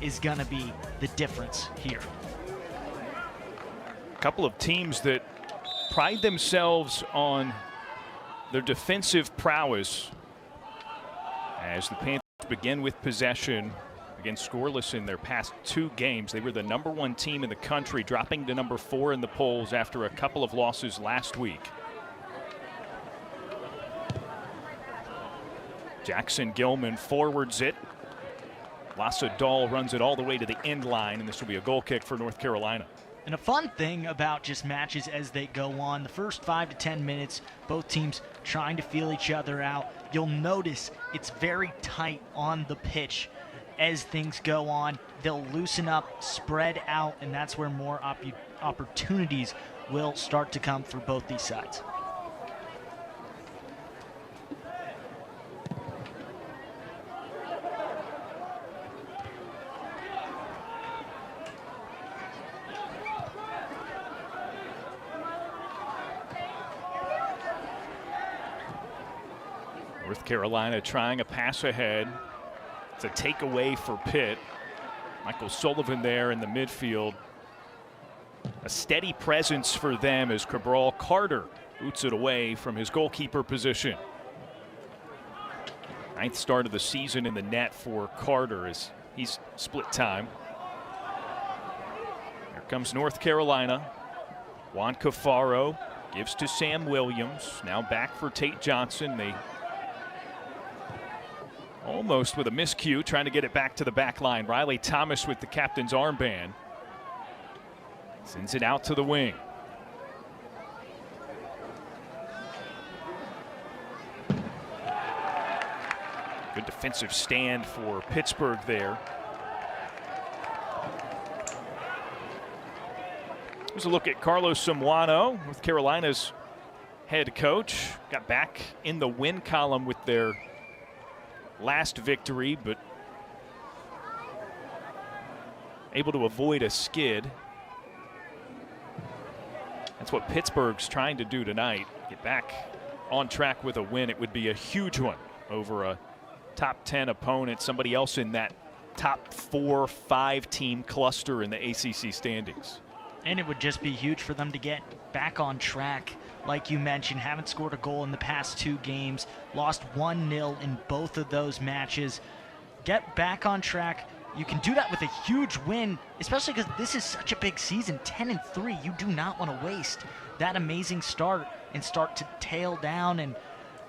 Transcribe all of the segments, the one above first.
is going to be the difference here. A couple of teams that pride themselves on their defensive prowess as the Panthers begin with possession. Again, scoreless in their past 2 games. They were the #1 team in the country, dropping to #4 in the polls after a couple of losses last week. Jackson Gilman forwards it. Lassa Dahl runs it all the way to the end line, and this will be a goal kick for North Carolina. And a fun thing about just matches as they go on, the first 5 to 10 minutes, both teams trying to feel each other out. You'll notice it's very tight on the pitch. As things go on, they'll loosen up, spread out, and that's where more opportunities will start to come for both these sides. North Carolina trying a pass ahead. It's a takeaway for Pitt. Michael Sullivan there in the midfield. A steady presence for them as Cabral Carter boots it away from his goalkeeper position. 9th start of the season in the net for Carter as he's split time. Here comes North Carolina. Juan Cafaro gives to Sam Williams. Now back for Tate Johnson. They almost with a miscue, trying to get it back to the back line. Riley Thomas with the captain's armband. Sends it out to the wing. Good defensive stand for Pittsburgh there. Here's a look at Carlos Samuano, North Carolina's head coach. Got back in the win column with their last victory, but able to avoid a skid. That's what Pittsburgh's trying to do tonight. Get back on track with a win. It would be a huge one over a top 10 opponent, somebody else in that top 4-5 team cluster in the ACC standings. And it would just be huge for them to get back on track. Like you mentioned, haven't scored a goal in the past 2 games, lost 1-0 in both of those matches. Get back on track. You can do that with a huge win, especially because this is such a big season. 10-3, you do not want to waste that amazing start and start to tail down and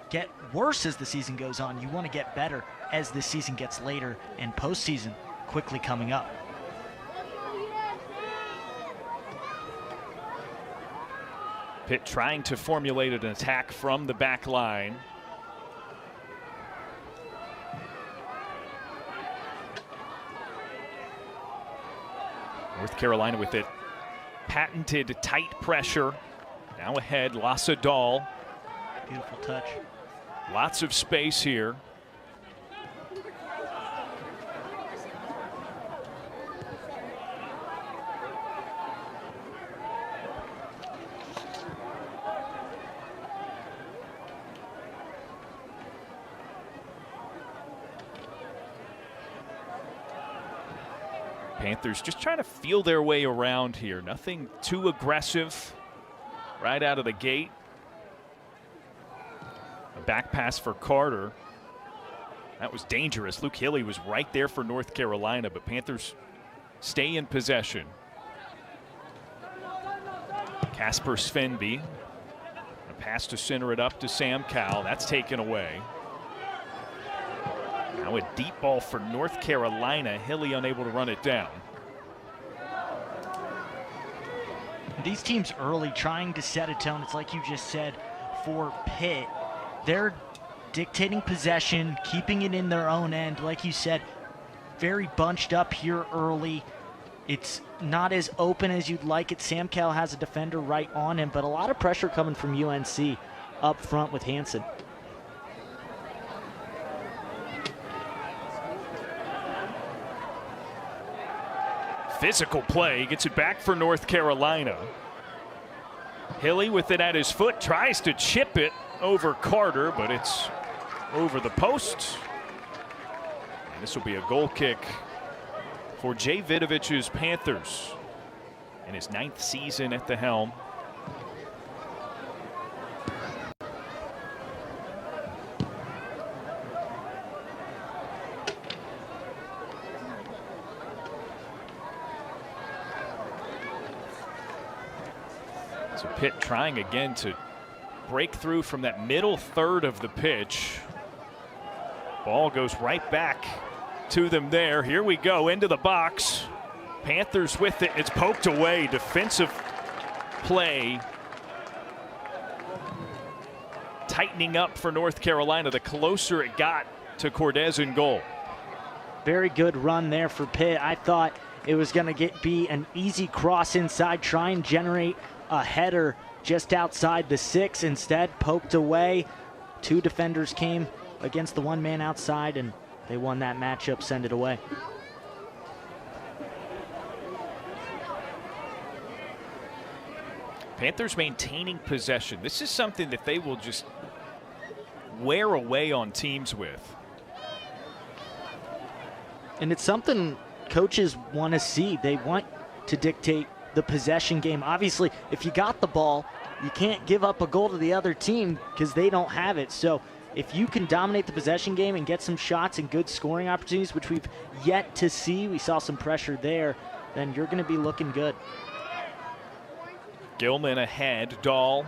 get worse as the season goes on. You want to get better as the season gets later and postseason quickly coming up. Pitt trying to formulate an attack from the back line. North Carolina with it. Patented tight pressure. Now ahead, Lassa Dahl. Beautiful touch. Lots of space here. Panthers just trying to feel their way around here. Nothing too aggressive right out of the gate. A back pass for Carter. That was dangerous. Luke Hilly was right there for North Carolina, but Panthers stay in possession. Casper Svenby. A pass to center it up to Sam Cowell. That's taken away. Now a deep ball for North Carolina. Hilly unable to run it down. These teams early trying to set a tone. It's like you just said for Pitt. They're dictating possession, keeping it in their own end. Like you said, very bunched up here early. It's not as open as you'd like it. Sam Cowell has a defender right on him, but a lot of pressure coming from UNC up front with Hansen. Physical play, gets it back for North Carolina. Hilly with it at his foot, tries to chip it over Carter, but it's over the post. And this will be a goal kick for Jay Vidovich's Panthers in his 9th season at the helm. So Pitt trying again to break through from that middle third of the pitch. Ball goes right back to them there. Here we go into the box. Panthers with it. It's poked away. Defensive play. Tightening up for North Carolina the closer it got to Cordes in goal. Very good run there for Pitt. I thought it was going to be an easy cross inside, try and generate a header just outside the 6. Instead, poked away. 2 defenders came against the 1 man outside, and they won that matchup, send it away. Panthers maintaining possession. This is something that they will just wear away on teams with. And it's something coaches want to see. They want to dictate the possession game. Obviously, if you got the ball, you can't give up a goal to the other team because they don't have it. So if you can dominate the possession game and get some shots and good scoring opportunities, which we've yet to see, we saw some pressure there, then you're going to be looking good. Gilman ahead. Dahl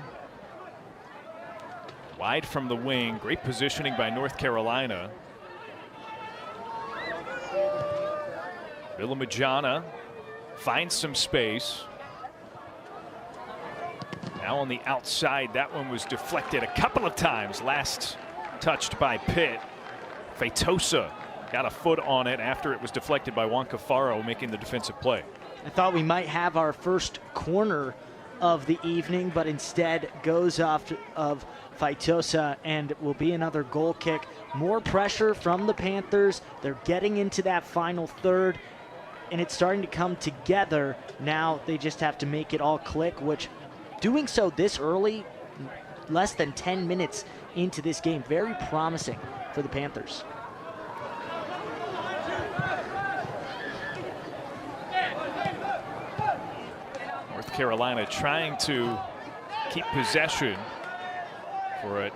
wide from the wing. Great positioning by North Carolina. Villamajana finds some space. Now on the outside, that one was deflected a couple of times. Last touched by Pitt. Feitosa got a foot on it after it was deflected by Juan Cafaro, making the defensive play. I thought we might have our first corner of the evening, but instead goes off of Feitosa and will be another goal kick. More pressure from the Panthers. They're getting into that final third, and it's starting to come together. Now they just have to make it all click, which doing so this early, less than 10 minutes into this game, very promising for the Panthers. North Carolina trying to keep possession for a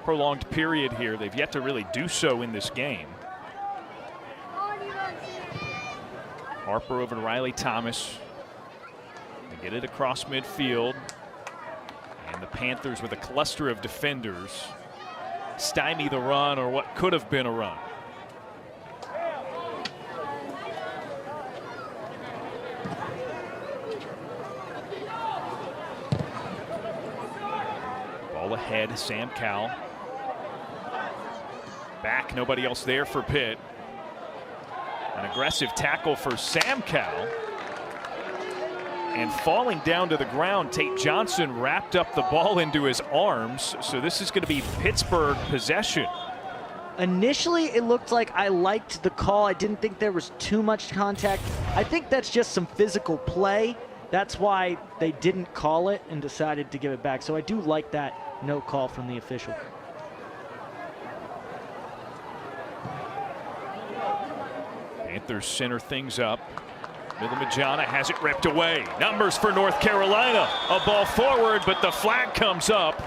prolonged period here. They've yet to really do so in this game. Harper over to Riley Thomas. They get it across midfield. And the Panthers with a cluster of defenders stymie the run, or what could have been a run. Ball ahead, Sam Cowell. Back, nobody else there for Pitt. An aggressive tackle for Sam Cowell. And falling down to the ground, Tate Johnson wrapped up the ball into his arms. So this is going to be Pittsburgh possession. Initially, it looked like I liked the call. I didn't think there was too much contact. I think that's just some physical play. That's why they didn't call it and decided to give it back. So I do like that no call from the official. Panthers center things up. Villamajana has it ripped away. Numbers for North Carolina. A ball forward, but the flag comes up.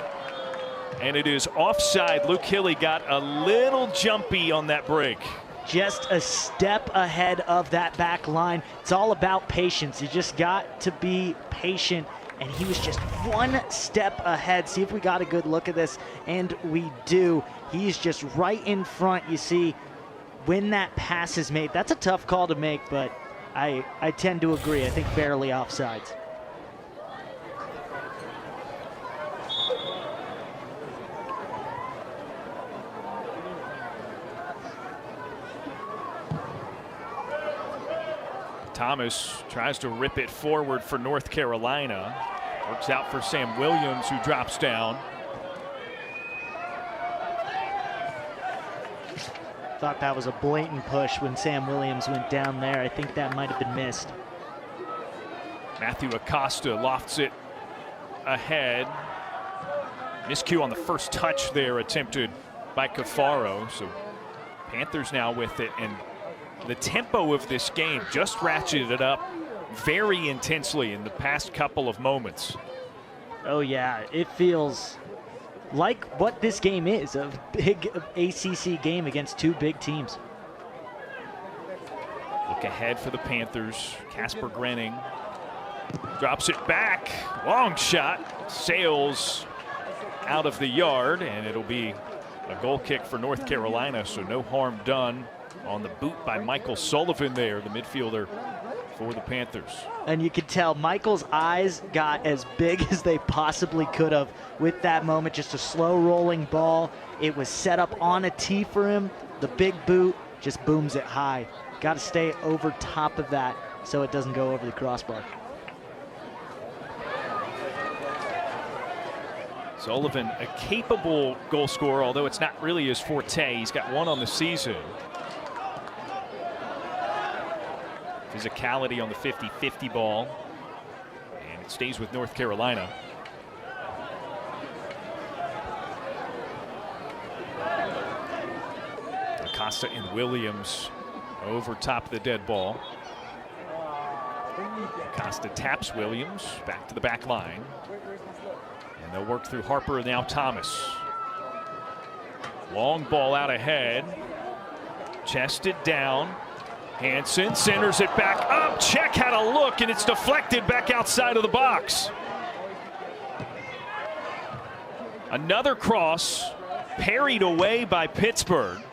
And it is offside. Luke Hilly got a little jumpy on that break. Just a step ahead of that back line. It's all about patience. You just got to be patient. And he was just one step ahead. See if we got a good look at this. And we do. He's just right in front. You see when that pass is made. That's a tough call to make, but I tend to agree. I think barely offsides. Thomas tries to rip it forward for North Carolina. Works out for Sam Williams, who drops down. Thought that was a blatant push when Sam Williams went down there. I think that might have been missed. Matthew Acosta lofts it ahead. Miscue on the first touch there attempted by Cafaro. So Panthers now with it, and the tempo of this game just ratcheted up very intensely in the past couple of moments. Oh yeah, it feels like what this game is, a big ACC game against two big teams. Look ahead for the Panthers. Casper Grenning drops it back. Long shot. Sails out of the yard, and it'll be a goal kick for North Carolina, so no harm done on the boot by Michael Sullivan there, the midfielder for the Panthers. And you could tell Michael's eyes got as big as they possibly could have with that moment. Just a slow rolling ball. It was set up on a tee for him. The big boot just booms it high. Got to stay over top of that so it doesn't go over the crossbar. Sullivan, a capable goal scorer, although it's not really his forte. He's got one on the season. Physicality on the 50-50 ball, and it stays with North Carolina. Acosta and Williams over top of the dead ball. Acosta taps Williams back to the back line. And they'll work through Harper and now Thomas. Long ball out ahead. Chested down. Hansen centers it back up. Check had a look, and it's deflected back outside of the box. Another cross parried away by Pittsburgh.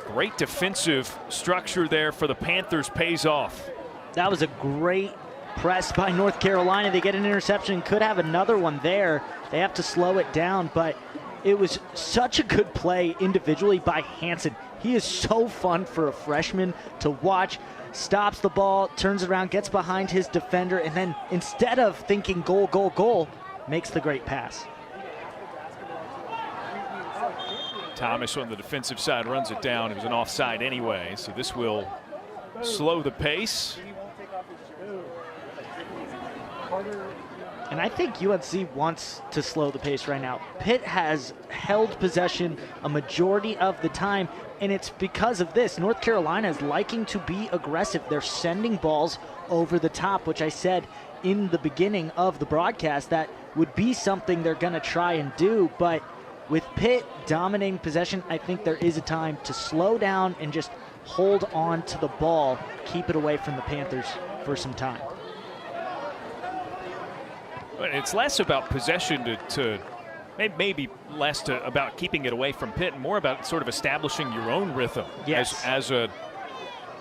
Great defensive structure there for the Panthers pays off. That was a great press by North Carolina. They get an interception, could have another one there. They have to slow it down, but it was such a good play individually by Hansen. He is so fun for a freshman to watch. Stops the ball, turns it around, gets behind his defender, and then instead of thinking goal, goal, goal, makes the great pass. Thomas on the defensive side runs it down. It was an offside anyway, so this will slow the pace. And I think UNC wants to slow the pace right now. Pitt has held possession a majority of the time, and it's because of this. North Carolina is liking to be aggressive. They're sending balls over the top, which I said in the beginning of the broadcast that would be something they're going to try and do. But with Pitt dominating possession, I think there is a time to slow down and just hold on to the ball, keep it away from the Panthers for some time. It's less about possession to maybe less about keeping it away from Pitt and more about sort of establishing your own rhythm. Yes. as an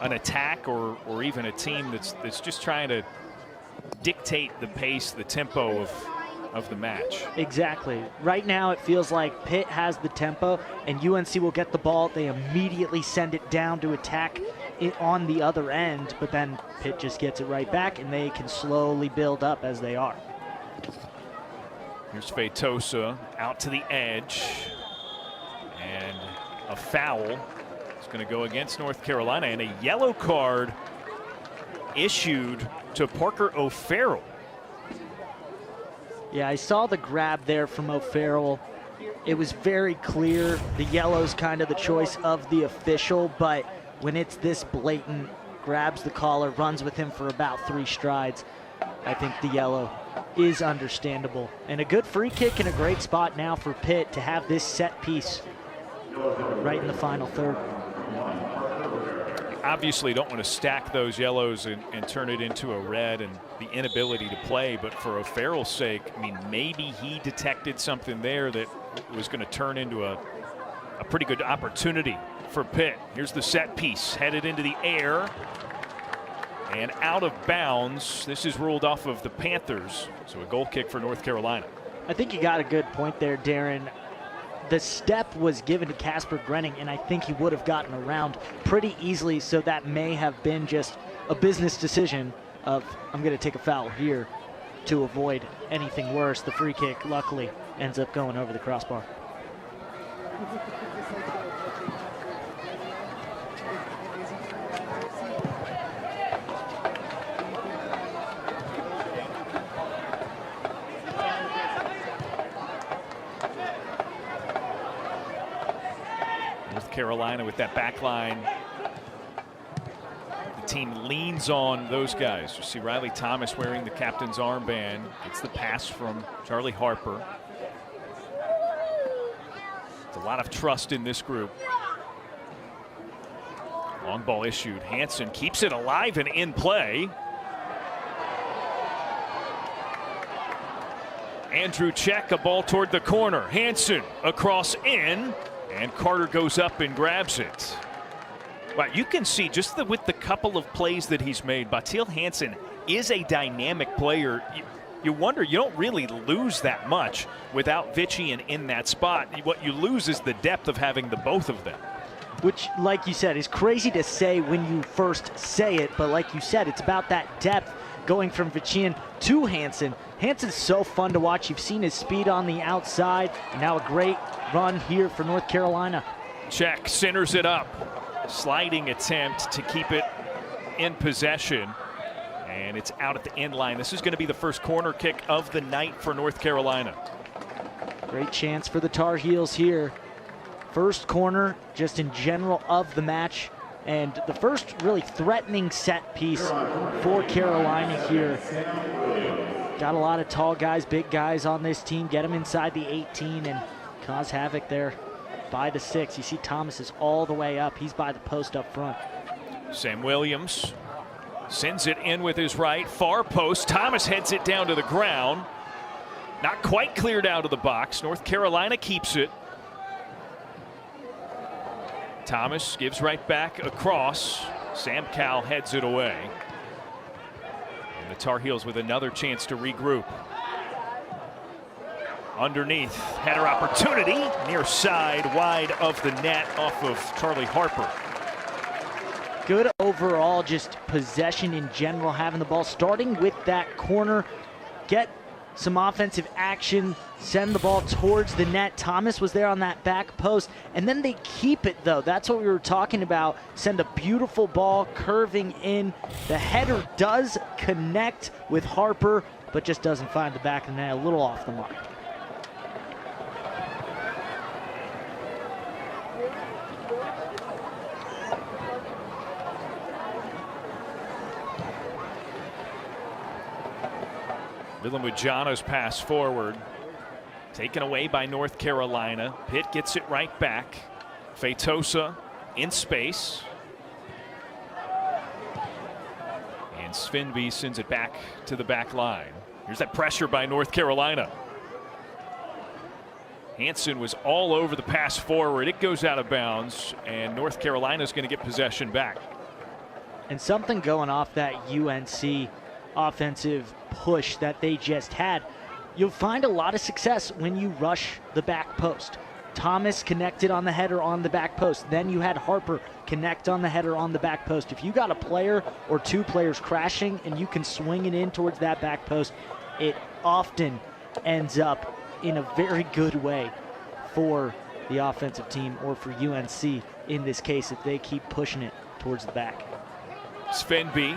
attack or even a team that's just trying to dictate the pace, the tempo of the match. Exactly. Right now it feels like Pitt has the tempo and UNC will get the ball. They immediately send it down to attack it on the other end, but then Pitt just gets it right back and they can slowly build up as they are. Here's Feitosa out to the edge, and a foul is going to go against North Carolina, and a yellow card issued to Parker O'Farrell. Yeah, I saw the grab there from O'Farrell. It was very clear the yellow's kind of the choice of the official, but when it's this blatant, grabs the collar, runs with him for about 3 strides, I think the yellow is understandable. And a good free kick and a great spot now for Pitt to have this set piece right in the final third. Obviously don't want to stack those yellows and turn it into a red and the inability to play, but for O'Farrell's sake, I mean, maybe he detected something there that was going to turn into a pretty good opportunity for Pitt. Here's the set piece, headed into the air and out of bounds. This is ruled off of the Panthers, so a goal kick for North Carolina. I think you got a good point there, Darren. The step was given to Casper Grenning, and I think he would have gotten around pretty easily, so that may have been just a business decision of, I'm going to take a foul here to avoid anything worse. The free kick, luckily, ends up going over the crossbar. Carolina with that back line. The team leans on those guys. You see Riley Thomas wearing the captain's armband. It's the pass from Charlie Harper. There's a lot of trust in this group. Long ball issued. Hansen keeps it alive and in play. Andrew Check, a ball toward the corner. Hansen across in, and Carter goes up and grabs it. But you can see just with the couple of plays that he's made, Batil Hansen is a dynamic player. You wonder, you don't really lose that much without Vichy in that spot. What you lose is the depth of having the both of them. Which, like you said, is crazy to say when you first say it, but like you said, it's about that depth going from Vichian to Hansen. Hansen's so fun to watch. You've seen his speed on the outside, and now a great run here for North Carolina. Check centers it up. Sliding attempt to keep it in possession, and it's out at the end line. This is going to be the first corner kick of the night for North Carolina. Great chance for the Tar Heels here. First corner just in general of the match, and the first really threatening set piece for Carolina here. Got a lot of tall guys, big guys on this team. Get them inside the 18 and cause havoc there by the 6. You see Thomas is all the way up. He's by the post up front. Sam Williams sends it in with his right. Far post. Thomas heads it down to the ground. Not quite cleared out of the box. North Carolina keeps it. Thomas gives right back across. Sam Cowell heads it away. And the Tar Heels with another chance to regroup. Underneath, header opportunity, near side, wide of the net, off of Charlie Harper. Good overall, just possession in general, having the ball, starting with that corner, get some offensive action, send the ball towards the net. Thomas was there on that back post, and then they keep it though. That's what we were talking about. Send a beautiful ball curving in. The header does connect with Harper, but just doesn't find the back of the net, a little off the mark. Villanueva pass forward, taken away by North Carolina. Pitt gets it right back. Feitosa in space. And Svenby sends it back to the back line. Here's that pressure by North Carolina. Hansen was all over the pass forward. It goes out of bounds, and North Carolina's going to get possession back. And something going off that UNC offensive push that they just had. You'll find a lot of success when you rush the back post. Thomas connected on the header on the back post. Then you had Harper connect on the header on the back post. If you got a player or two players crashing and you can swing it in towards that back post, it often ends up in a very good way for the offensive team, or for UNC in this case, if they keep pushing it towards the back. Svenby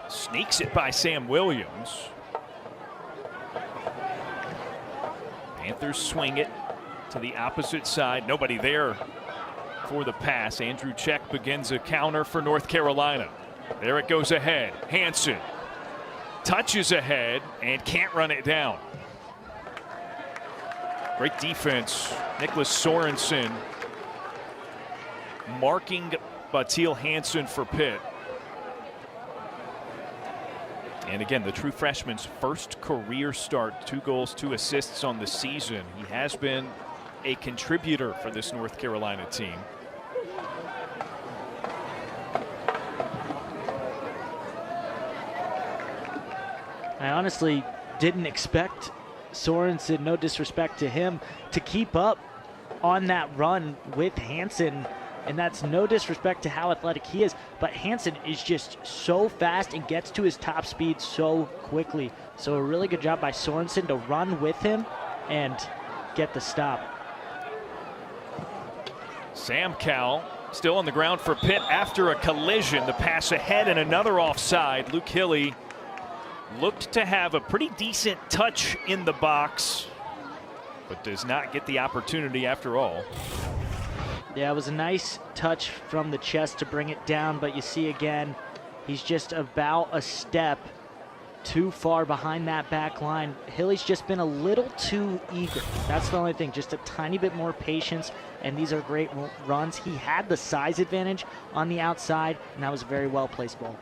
sneaks it by Sam Williams. Panthers swing it to the opposite side. Nobody there for the pass. Andrew Check begins a counter for North Carolina. There it goes ahead. Hansen touches ahead and can't run it down. Great defense. Nicholas Sorensen marking Batil Hansen for Pitt. And again, the true freshman's first career start, 2 goals, 2 assists on the season. He has been a contributor for this North Carolina team. I honestly didn't expect Sorensen, no disrespect to him, to keep up on that run with Hansen. And that's no disrespect to how athletic he is, but Hansen is just so fast and gets to his top speed so quickly. So a really good job by Sorensen to run with him and get the stop. Sam Cowell still on the ground for Pitt after a collision. The pass ahead and another offside. Luke Hilly looked to have a pretty decent touch in the box, but does not get the opportunity after all. Yeah, it was a nice touch from the chest to bring it down, but you see again, he's just about a step too far behind that back line. Hilly's just been a little too eager. That's the only thing, just a tiny bit more patience, and these are great runs. He had the size advantage on the outside, and that was a very well-placed ball.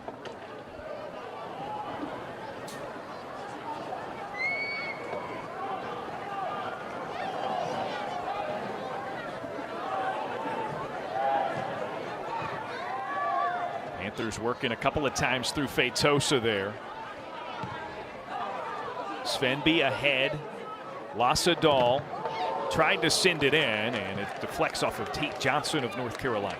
Panthers working a couple of times through Feitosa there. Svenby ahead. Lassadal tried to send it in, and it deflects off of Tate Johnson of North Carolina.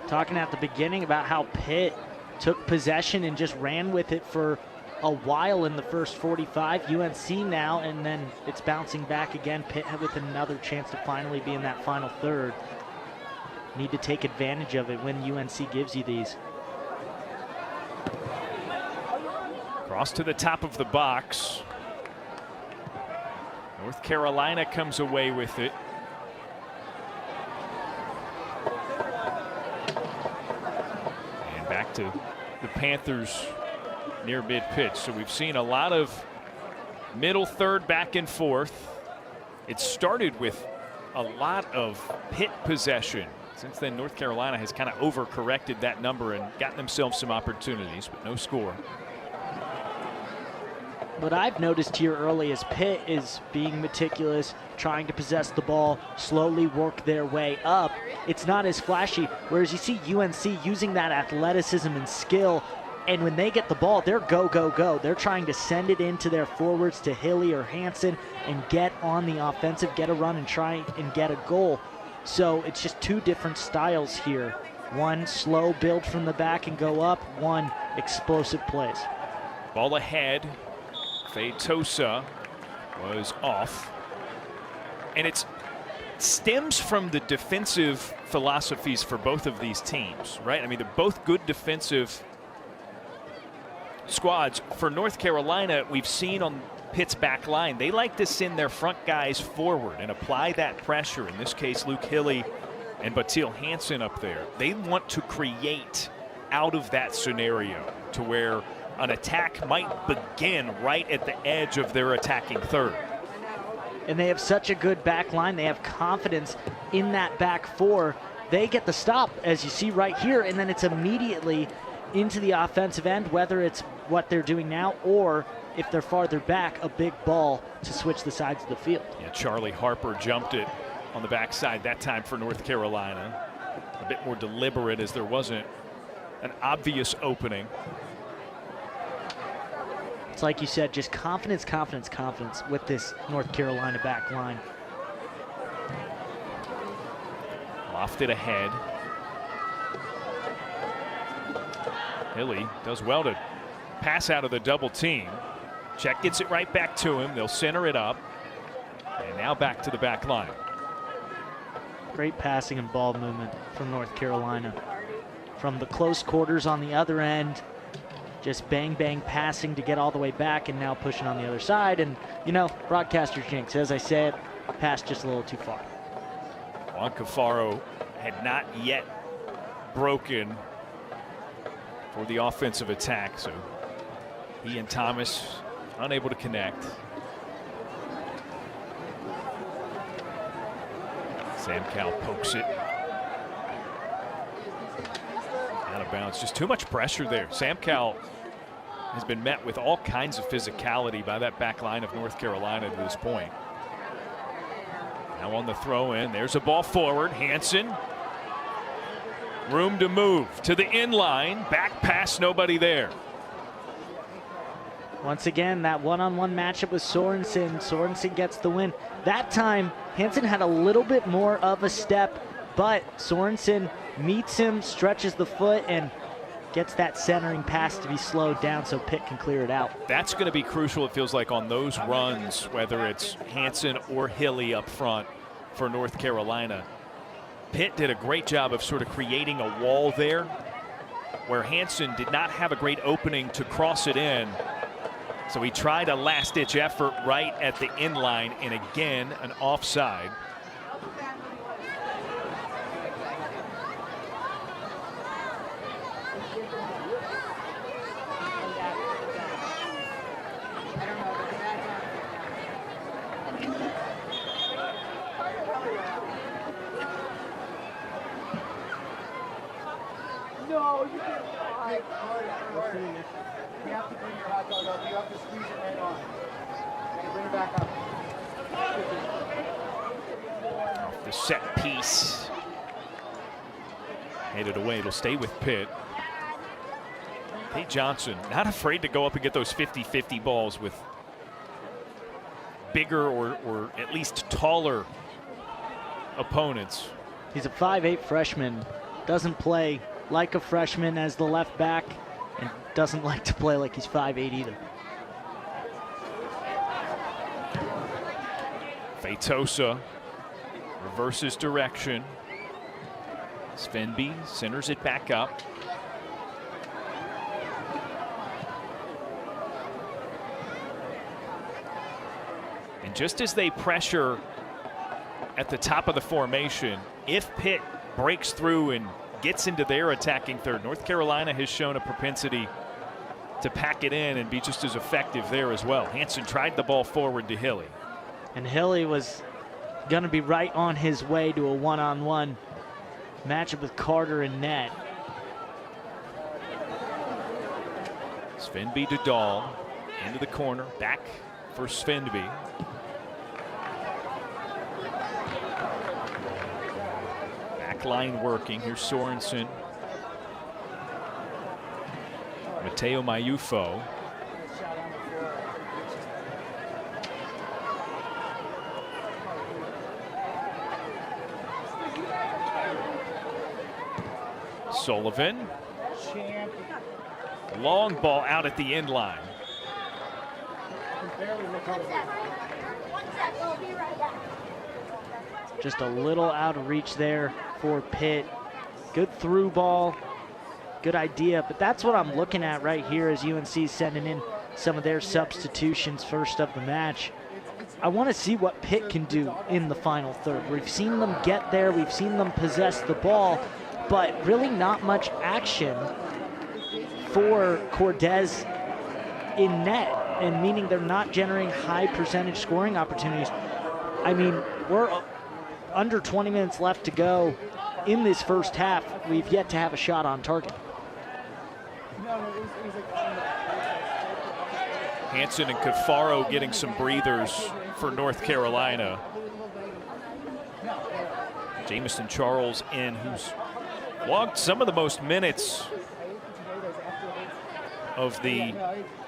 Talking at the beginning about how Pitt took possession and just ran with it for a while in the first 45. UNC now, and then it's bouncing back again. Pitt with another chance to finally be in that final third. Need to take advantage of it when UNC gives you these. Cross to the top of the box. North Carolina comes away with it. And back to the Panthers near mid-pitch. So we've seen a lot of middle third back and forth. It started with a lot of Pitt possession. Since then, North Carolina has kind of overcorrected that number and gotten themselves some opportunities, but no score. What I've noticed here early is Pitt is being meticulous, trying to possess the ball, slowly work their way up. It's not as flashy, whereas you see UNC using that athleticism and skill, and when they get the ball, they're go, go, go. They're trying to send it into their forwards to Hilly or Hansen and get on the offensive, get a run and try and get a goal. So it's just two different styles here. One slow build from the back and go up, one explosive plays. Ball ahead. Feitosa was off. And it stems from the defensive philosophies for both of these teams, right? I mean, they're both good defensive squads. For North Carolina, we've seen on Pitt's back line, they like to send their front guys forward and apply that pressure. In this case, Luke Hilly and Batil Hansen up there. They want to create out of that scenario to where an attack might begin right at the edge of their attacking third. And they have such a good back line. They have confidence in that back four. They get the stop, as you see right here, and then it's immediately into the offensive end, whether it's what they're doing now or if they're farther back, a big ball to switch the sides of the field. Yeah, Charlie Harper jumped it on the backside that time for North Carolina. A bit more deliberate as there wasn't an obvious opening. It's like you said, just confidence, confidence, confidence with this North Carolina back line. Lofted ahead. Hilly does well to pass out of the double team. Check gets it right back to him. They'll center it up. And now back to the back line. Great passing and ball movement from North Carolina. From the close quarters on the other end, just bang, bang passing to get all the way back, and now pushing on the other side. And, you know, broadcaster jinx, as I said, passed just a little too far. Juan Cafaro had not yet broken for the offensive attack, so he and Thomas unable to connect. Sam Cowell pokes it out of bounds. Just too much pressure there. Sam Cowell has been met with all kinds of physicality by that back line of North Carolina to this point. Now on the throw in, there's a ball forward. Hansen, room to move to the in line, back pass, nobody there. Once again, that one-on-one matchup with Sorensen. Sorensen gets the win. That time, Hansen had a little bit more of a step, but Sorensen meets him, stretches the foot, and gets that centering pass to be slowed down so Pitt can clear it out. That's going to be crucial, it feels like, on those runs, whether it's Hansen or Hilly up front for North Carolina. Pitt did a great job of sort of creating a wall there where Hansen did not have a great opening to cross it in. So he tried a last-ditch effort right at the in line, and again, an offside. You have to bring your hot dog up. You have to squeeze it right on. Okay, bring it back up. The set piece. Headed away. It'll stay with Pitt. Tate Johnson, not afraid to go up and get those 50-50 balls with bigger or at least taller opponents. He's a 5'8" freshman. Doesn't play like a freshman as the left back and doesn't like to play like he's 5'8" either. Feitosa reverses direction. Svenby centers it back up. And just as they pressure at the top of the formation, if Pitt breaks through and gets into their attacking third, North Carolina has shown a propensity to pack it in and be just as effective there as well. Hansen tried the ball forward to Hilly. And Hilly was going to be right on his way to a one-on-one matchup with Carter in net. Svenby to Dahl, into the corner, back for Svenby. Back line working, here's Sorensen. Mateo Mayufo. Sullivan. Long ball out at the end line. Just a little out of reach there for Pitt. Good through ball, good idea, but that's what I'm looking at right here as UNC sending in some of their substitutions first of the match. I want to see what Pitt can do in the final third. We've seen them get there, we've seen them possess the ball, but really not much action for Cordes in net, and meaning they're not generating high percentage scoring opportunities. I mean, we're under 20 minutes left to go in this first half. We've yet to have a shot on target. Hansen and Cafaro getting some breathers for North Carolina. Jamison Charles in, who's logged some of the most minutes of the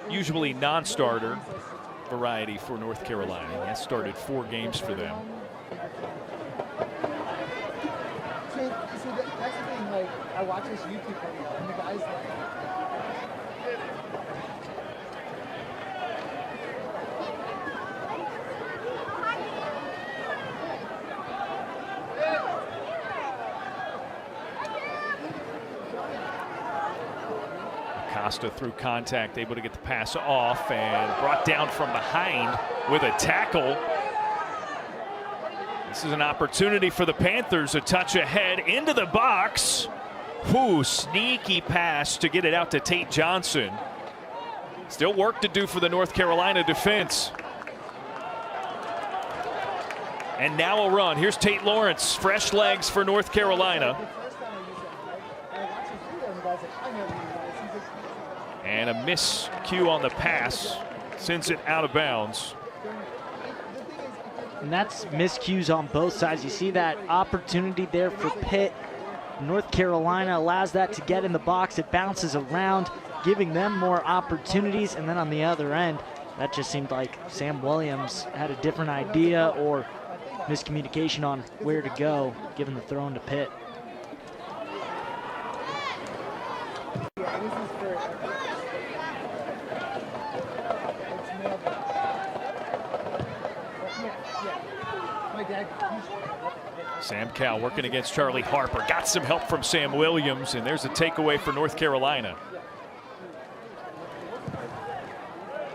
usually non-starter variety for North Carolina. He has started 4 games for them. So that's the thing, like, I watch this YouTube video, and the guy's like, Costa through contact, able to get the pass off and brought down from behind with a tackle. This is an opportunity for the Panthers, a touch ahead into the box. Whoo, sneaky pass to get it out to Tate Johnson. Still work to do for the North Carolina defense. And now a run. Here's Tate Lawrence, fresh legs for North Carolina. And a miscue on the pass, sends it out of bounds. And that's miscues on both sides. You see that opportunity there for Pitt. North Carolina allows that to get in the box. It bounces around, giving them more opportunities. And then on the other end, that just seemed like Sam Williams had a different idea or miscommunication on where to go, given the throw into Pitt. Sam Cowell working against Charlie Harper. Got some help from Sam Williams, and there's a takeaway for North Carolina.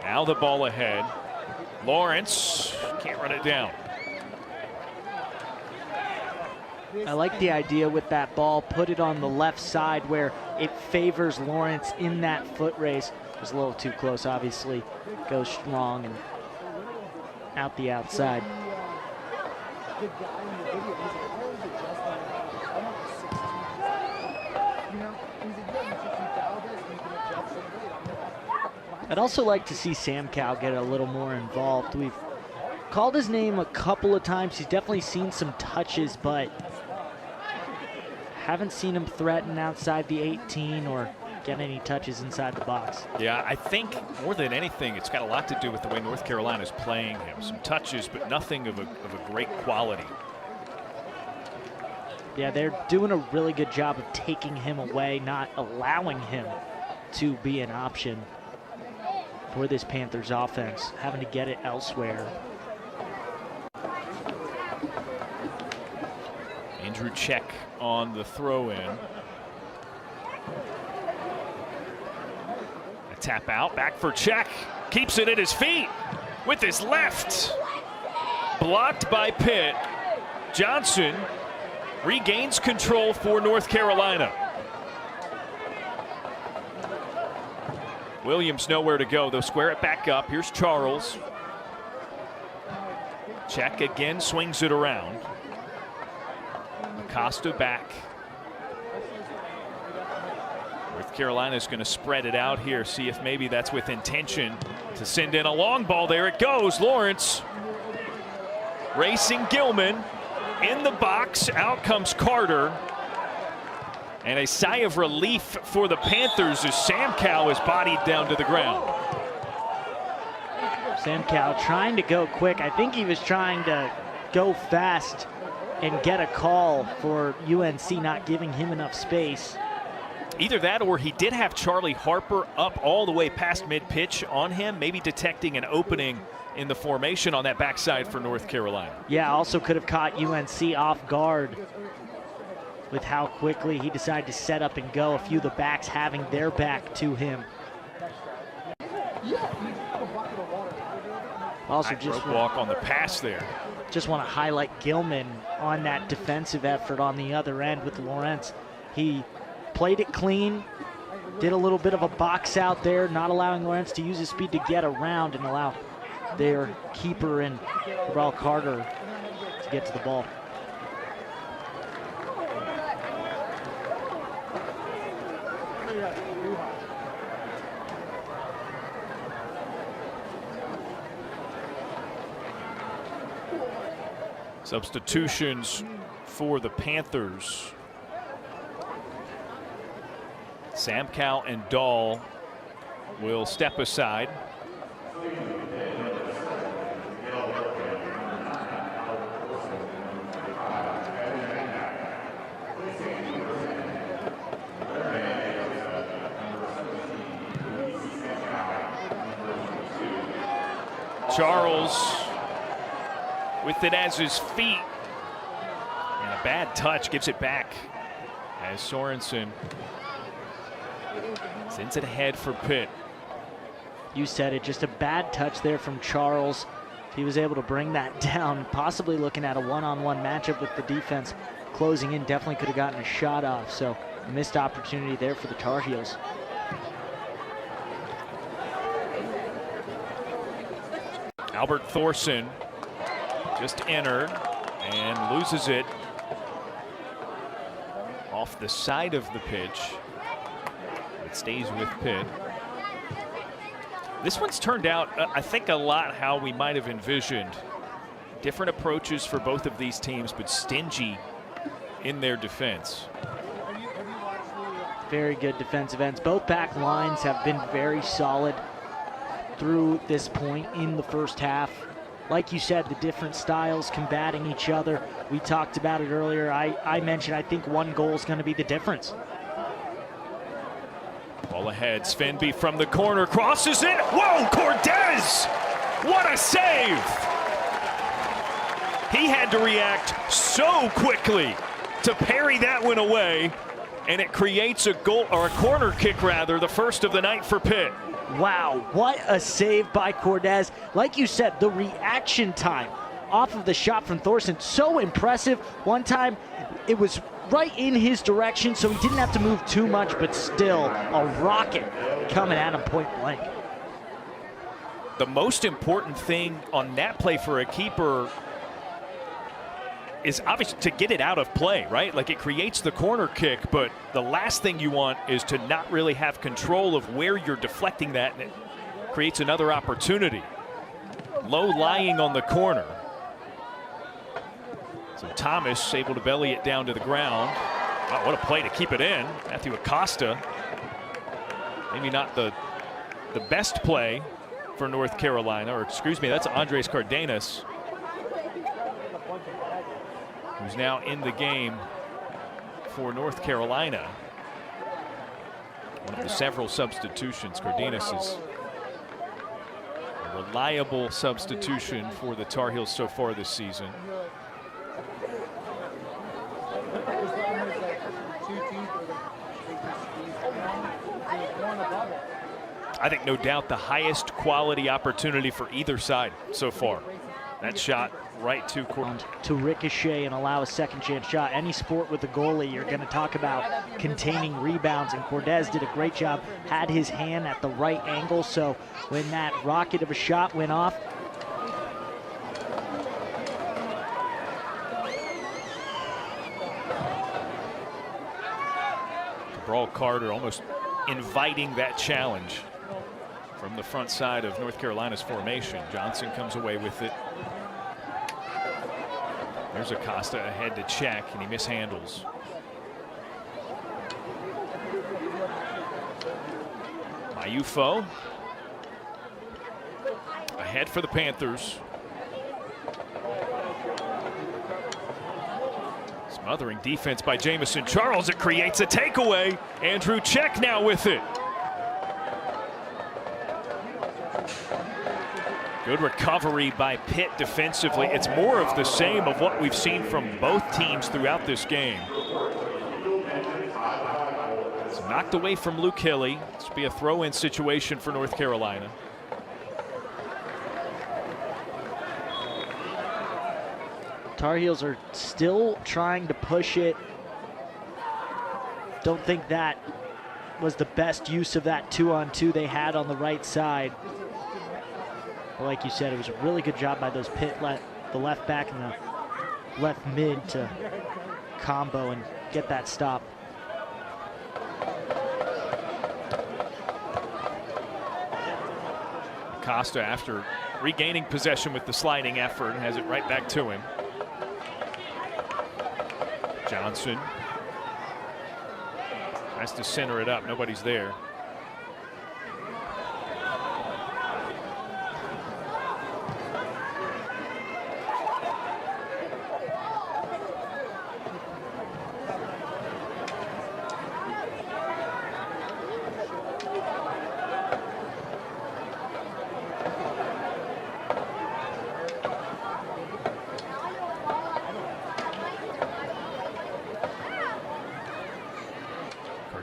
Now the ball ahead. Lawrence can't run it down. I like the idea with that ball. Put it on the left side where it favors Lawrence in that foot race. It was a little too close, obviously. Goes strong and out the outside. the guy in the video, he's like, how is it just like, I want 16? You know? He said, yeah, you should dial this and you can adjust it later. I'm like, I'd also like to see Sam Cowell get a little more involved. We've called his name a couple of times. He's definitely seen some touches, but haven't seen him threaten outside the 18 or get any touches inside the box. Yeah, I think more than anything, it's got a lot to do with the way North Carolina's playing him. Some touches, but nothing of a great quality. Yeah, they're doing a really good job of taking him away, not allowing him to be an option for this Panthers offense, having to get it elsewhere. Andrew Check on the throw-in. A tap out, back for Check. Keeps it at his feet with his left. Blocked by Pitt. Johnson regains control for North Carolina. Williams nowhere to go. They'll square it back up. Here's Charles. Check again, swings it around. Acosta back. North Carolina's going to spread it out here, see if maybe that's with intention to send in a long ball. There it goes. Lawrence racing Gilman in the box. Out comes Carter. And a sigh of relief for the Panthers as Sam Cowell is bodied down to the ground. Sam Cowell trying to go quick. I think he was trying to go fast and get a call for UNC not giving him enough space. Either that or he did have Charlie Harper up all the way past mid-pitch on him, maybe detecting an opening in the formation on that backside for North Carolina. Yeah, also could have caught UNC off guard with how quickly he decided to set up and go. A few of the backs having their back to him. Also just walk on the pass there. Just want to highlight Gilman on that defensive effort on the other end with Lawrence. He played it clean, did a little bit of a box out there, not allowing Lawrence to use his speed to get around and allow their keeper and Cabral Carter to get to the ball. Substitutions for the Panthers. Sam Cowell and Dahl will step aside. Charles with it as his feet, and a bad touch gives it back as Sorensen sends it ahead for Pitt. You said it, just a bad touch there from Charles. If he was able to bring that down, possibly looking at a one-on-one matchup with the defense closing in, definitely could have gotten a shot off. So a missed opportunity there for the Tar Heels. Albert Thorson just entered and loses it off the side of the pitch. It stays with Pitt. This one's turned out, I think, a lot how we might have envisioned. Different approaches for both of these teams, but stingy in their defense. Very good defensive ends. Both back lines have been very solid through this point in the first half. Like you said, the different styles combating each other. We talked about it earlier. I mentioned I think one goal is going to be the difference. Ball ahead, Svenby from the corner, crosses it. Whoa, Cortez! What a save! He had to react so quickly to parry that one away, and it creates a goal, or a corner kick rather, the first of the night for Pitt. Wow, what a save by Cortez. Like you said, the reaction time off of the shot from Thorson, so impressive. One time, it was right in his direction, so he didn't have to move too much, but still a rocket coming at him point blank. The most important thing on that play for a keeper is obviously to get it out of play, right? Like, it creates the corner kick, but the last thing you want is to not really have control of where you're deflecting that, and it creates another opportunity. Low lying on the corner. So Thomas able to belly it down to the ground. Wow, what a play to keep it in. Matthew Acosta. Maybe not the best play for North Carolina, or excuse me, that's Andres Cardenas, who's now in the game for North Carolina. One of the several substitutions. Cardenas is a reliable substitution for the Tar Heels so far this season. I think no doubt the highest quality opportunity for either side so far. That shot right to Cortez. To ricochet and allow a second chance shot. Any sport with a goalie, you're going to talk about containing rebounds, and Cortez did a great job, had his hand at the right angle, so when that rocket of a shot went off, Cabral Carter almost inviting that challenge from the front side of North Carolina's formation. Johnson comes away with it. There's Acosta ahead to check, and he mishandles. Mayufo ahead for the Panthers. Smothering defense by Jamison Charles. It creates a takeaway. Andrew Check now with it. Good recovery by Pitt defensively. It's more of the same of what we've seen from both teams throughout this game. It's knocked away from Luke Hilly. This will be a throw-in situation for North Carolina. Tar Heels are still trying to push it. Don't think that was the best use of that 2-on-2 they had on the right side. But like you said, it was a really good job by those Pitt, the left back and the left mid, to combo and get that stop. Acosta, after regaining possession with the sliding effort, has it right back to him. Johnson has to center it up. Nobody's there.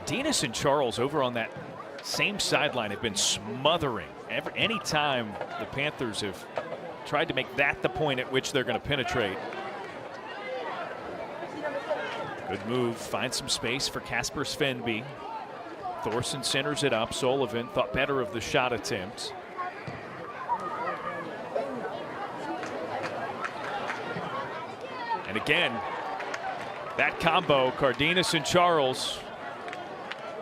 Cardenas and Charles over on that same sideline have been smothering. Anytime the Panthers have tried to make that the point at which they're going to penetrate. Good move, finds some space for Casper Svenby. Thorson centers it up. Sullivan thought better of the shot attempt. And again, that combo, Cardenas and Charles,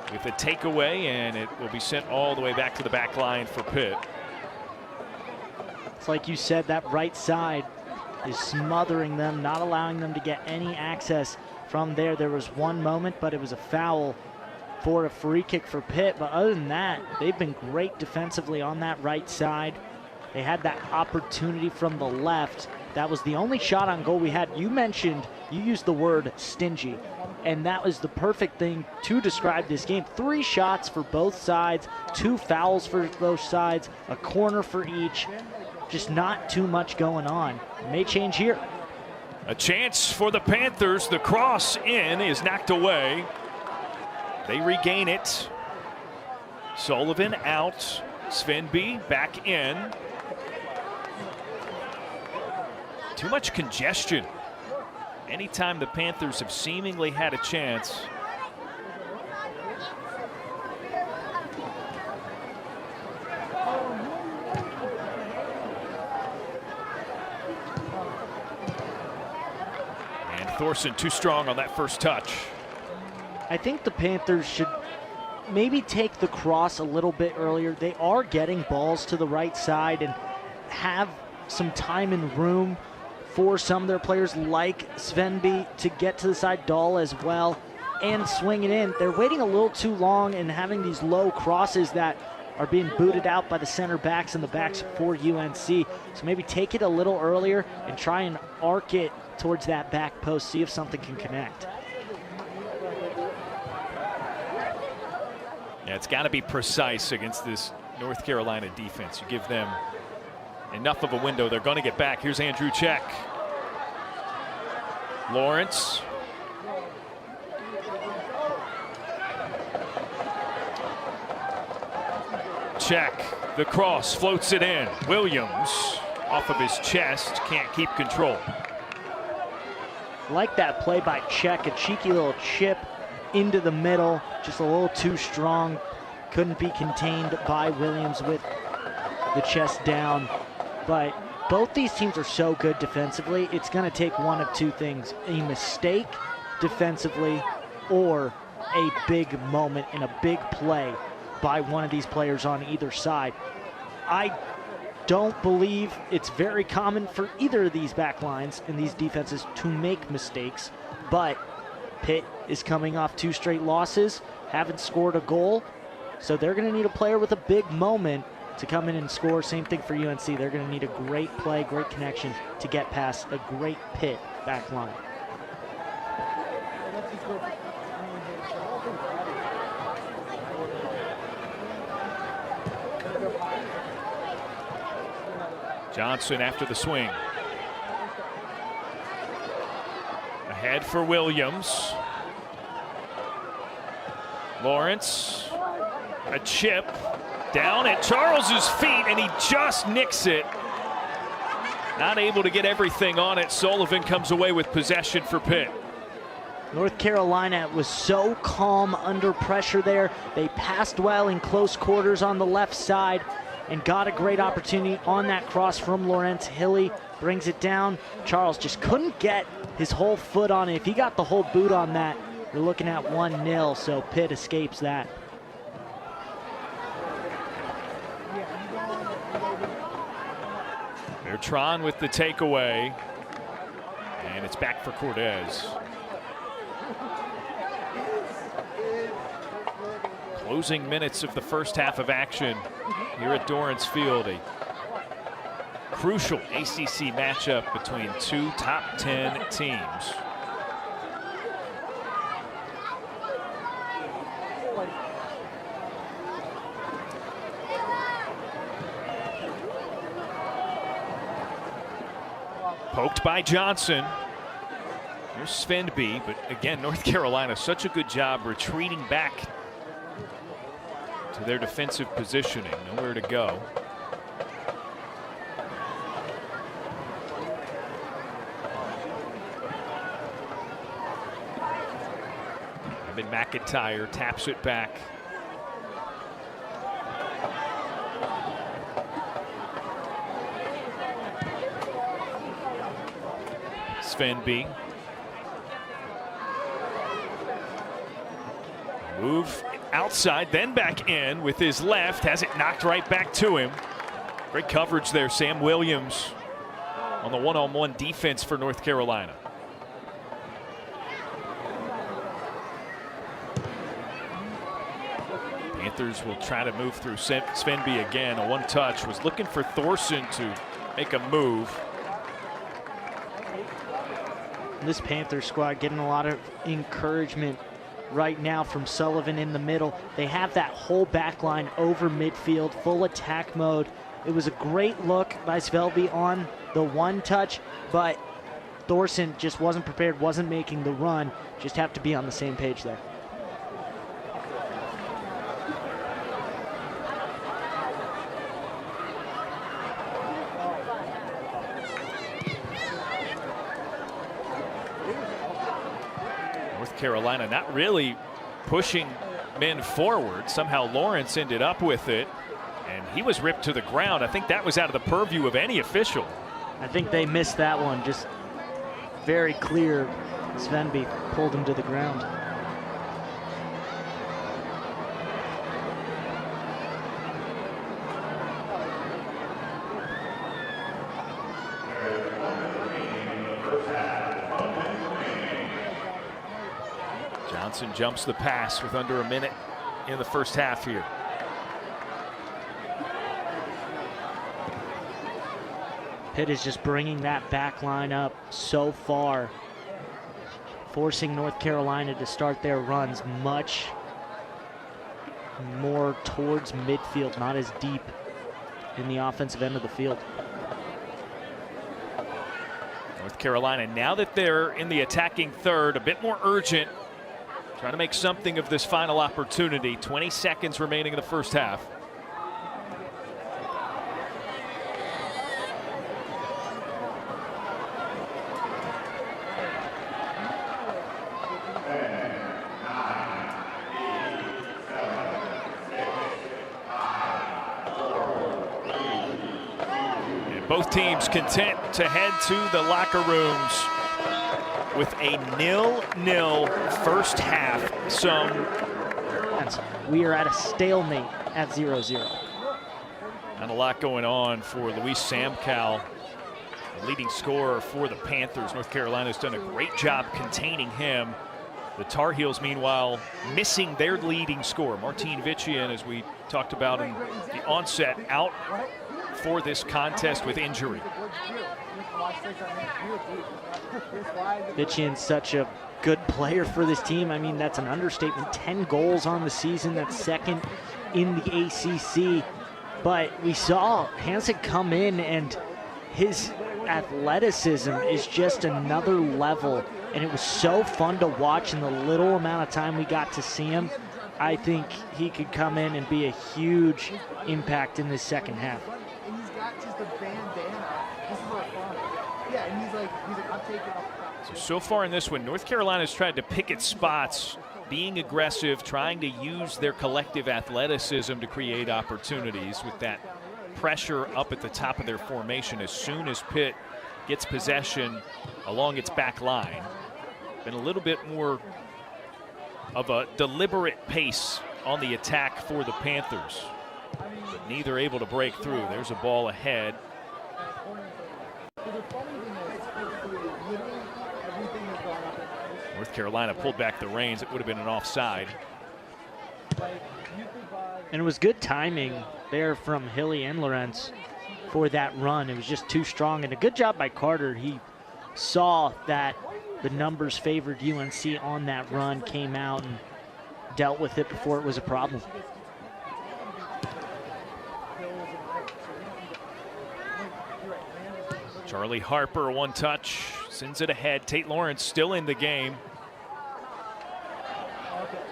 with a takeaway, and it will be sent all the way back to the back line for Pitt. It's like you said, that right side is smothering them, not allowing them to get any access from there. There was one moment, but it was a foul for a free kick for Pitt. But other than that, they've been great defensively on that right side. They had that opportunity from the left. That was the only shot on goal we had. You used the word stingy, and that was the perfect thing to describe this game. 3 shots for both sides, 2 fouls for both sides, a corner for each. Just not too much going on. It may change here. A chance for the Panthers. The cross in is knocked away. They regain it. Sullivan out. Svenby back in. Too much congestion. Anytime the Panthers have seemingly had a chance, Thorson too strong on that first touch. I think the Panthers should maybe take the cross a little bit earlier. They are getting balls to the right side and have some time and room for some of their players like Svenby to get to the side, Dahl as well, and swing it in. They're waiting a little too long and having these low crosses that are being booted out by the center backs and the backs for UNC. So maybe take it a little earlier and try and arc it towards that back post, see if something can connect. Yeah, it's got to be precise against this North Carolina defense. You give them enough of a window, they're going to get back. Here's Andrew Check. Lawrence. Check. The cross floats it in. Williams off of his chest, can't keep control. Like that play by Check, a cheeky little chip into the middle, just a little too strong. Couldn't be contained by Williams with the chest down. But both these teams are so good defensively, it's going to take one of two things: a mistake defensively or a big moment and a big play by one of these players on either side. I don't believe it's very common for either of these back lines and these defenses to make mistakes, but Pitt is coming off 2 straight losses, haven't scored a goal, so they're going to need a player with a big moment to come in and score. Same thing for UNC. They're going to need a great play, great connection to get past a great Pitt back line. Johnson after the swing. Ahead for Williams. Lawrence, a chip down at Charles's feet, and he just nicks it. Not able to get everything on it. Sullivan comes away with possession for Pitt. North Carolina was so calm under pressure there. They passed well in close quarters on the left side and got a great opportunity on that cross from Lawrence. Hilly brings it down. Charles just couldn't get his whole foot on it. If he got the whole boot on that, you're looking at 1-0, so Pitt escapes that. Bertrand with the takeaway, and it's back for Cortez. Closing minutes of the first half of action here at Dorrance Field. A crucial ACC matchup between 2 top 10 teams. Poked by Johnson. Here's Svenby, but again, North Carolina, such a good job retreating back to their defensive positioning. Nowhere to go. Evan McIntyre taps it back. Svenby. Move outside, then back in with his left. Has it knocked right back to him. Great coverage there, Sam Williams on the one-on-one defense for North Carolina. Panthers will try to move through Svenby again. A one-touch, was looking for Thorson to make a move. This Panther squad getting a lot of encouragement right now from Sullivan in the middle. They have that whole back line over midfield, full attack mode. It was a great look by Svelby on the one touch, but Thorson just wasn't prepared, wasn't making the run. Just have to be on the same page there. Carolina not really pushing men forward. Somehow Lawrence ended up with it, and he was ripped to the ground. I think that was out of the purview of any official. I think they missed that one. Just very clear Svenby pulled him to the ground. Johnson jumps the pass with under a minute in the first half here. Pitt is just bringing that back line up so far, forcing North Carolina to start their runs much more towards midfield, not as deep in the offensive end of the field. North Carolina, now that they're in the attacking third, a bit more urgent, trying to make something of this final opportunity. 20 seconds remaining in the first half. Both teams content to head to the locker rooms with a 0-0 first half. We are at a stalemate at 0-0. And a lot going on for Luis Samcal, the leading scorer for the Panthers. North Carolina's done a great job containing him. The Tar Heels, meanwhile, missing their leading scorer, Martin Vitchian, as we talked about in the onset, out for this contest with injury. Vitchian's such a good player for this team. I mean, that's an understatement. 10 goals on the season. That's second in the ACC. But we saw Hansen come in, and his athleticism is just another level. And it was so fun to watch in the little amount of time we got to see him. I think he could come in and be a huge impact in this second half. And he's got just a bandana. This is a lot of fun. Yeah, and he's like, I'm taking off the top. So far in this one, North Carolina's tried to pick its spots, being aggressive, trying to use their collective athleticism to create opportunities with that pressure up at the top of their formation as soon as Pitt gets possession along its back line. Been a little bit more of a deliberate pace on the attack for the Panthers. But neither able to break through. There's a ball ahead. North Carolina pulled back the reins. It would have been an offside. And it was good timing there from Hilly and Lawrence for that run. It was just too strong, and a good job by Carter. He saw that the numbers favored UNC on that run, came out and dealt with it before it was a problem. Charlie Harper, one touch, sends it ahead. Tate Lawrence still in the game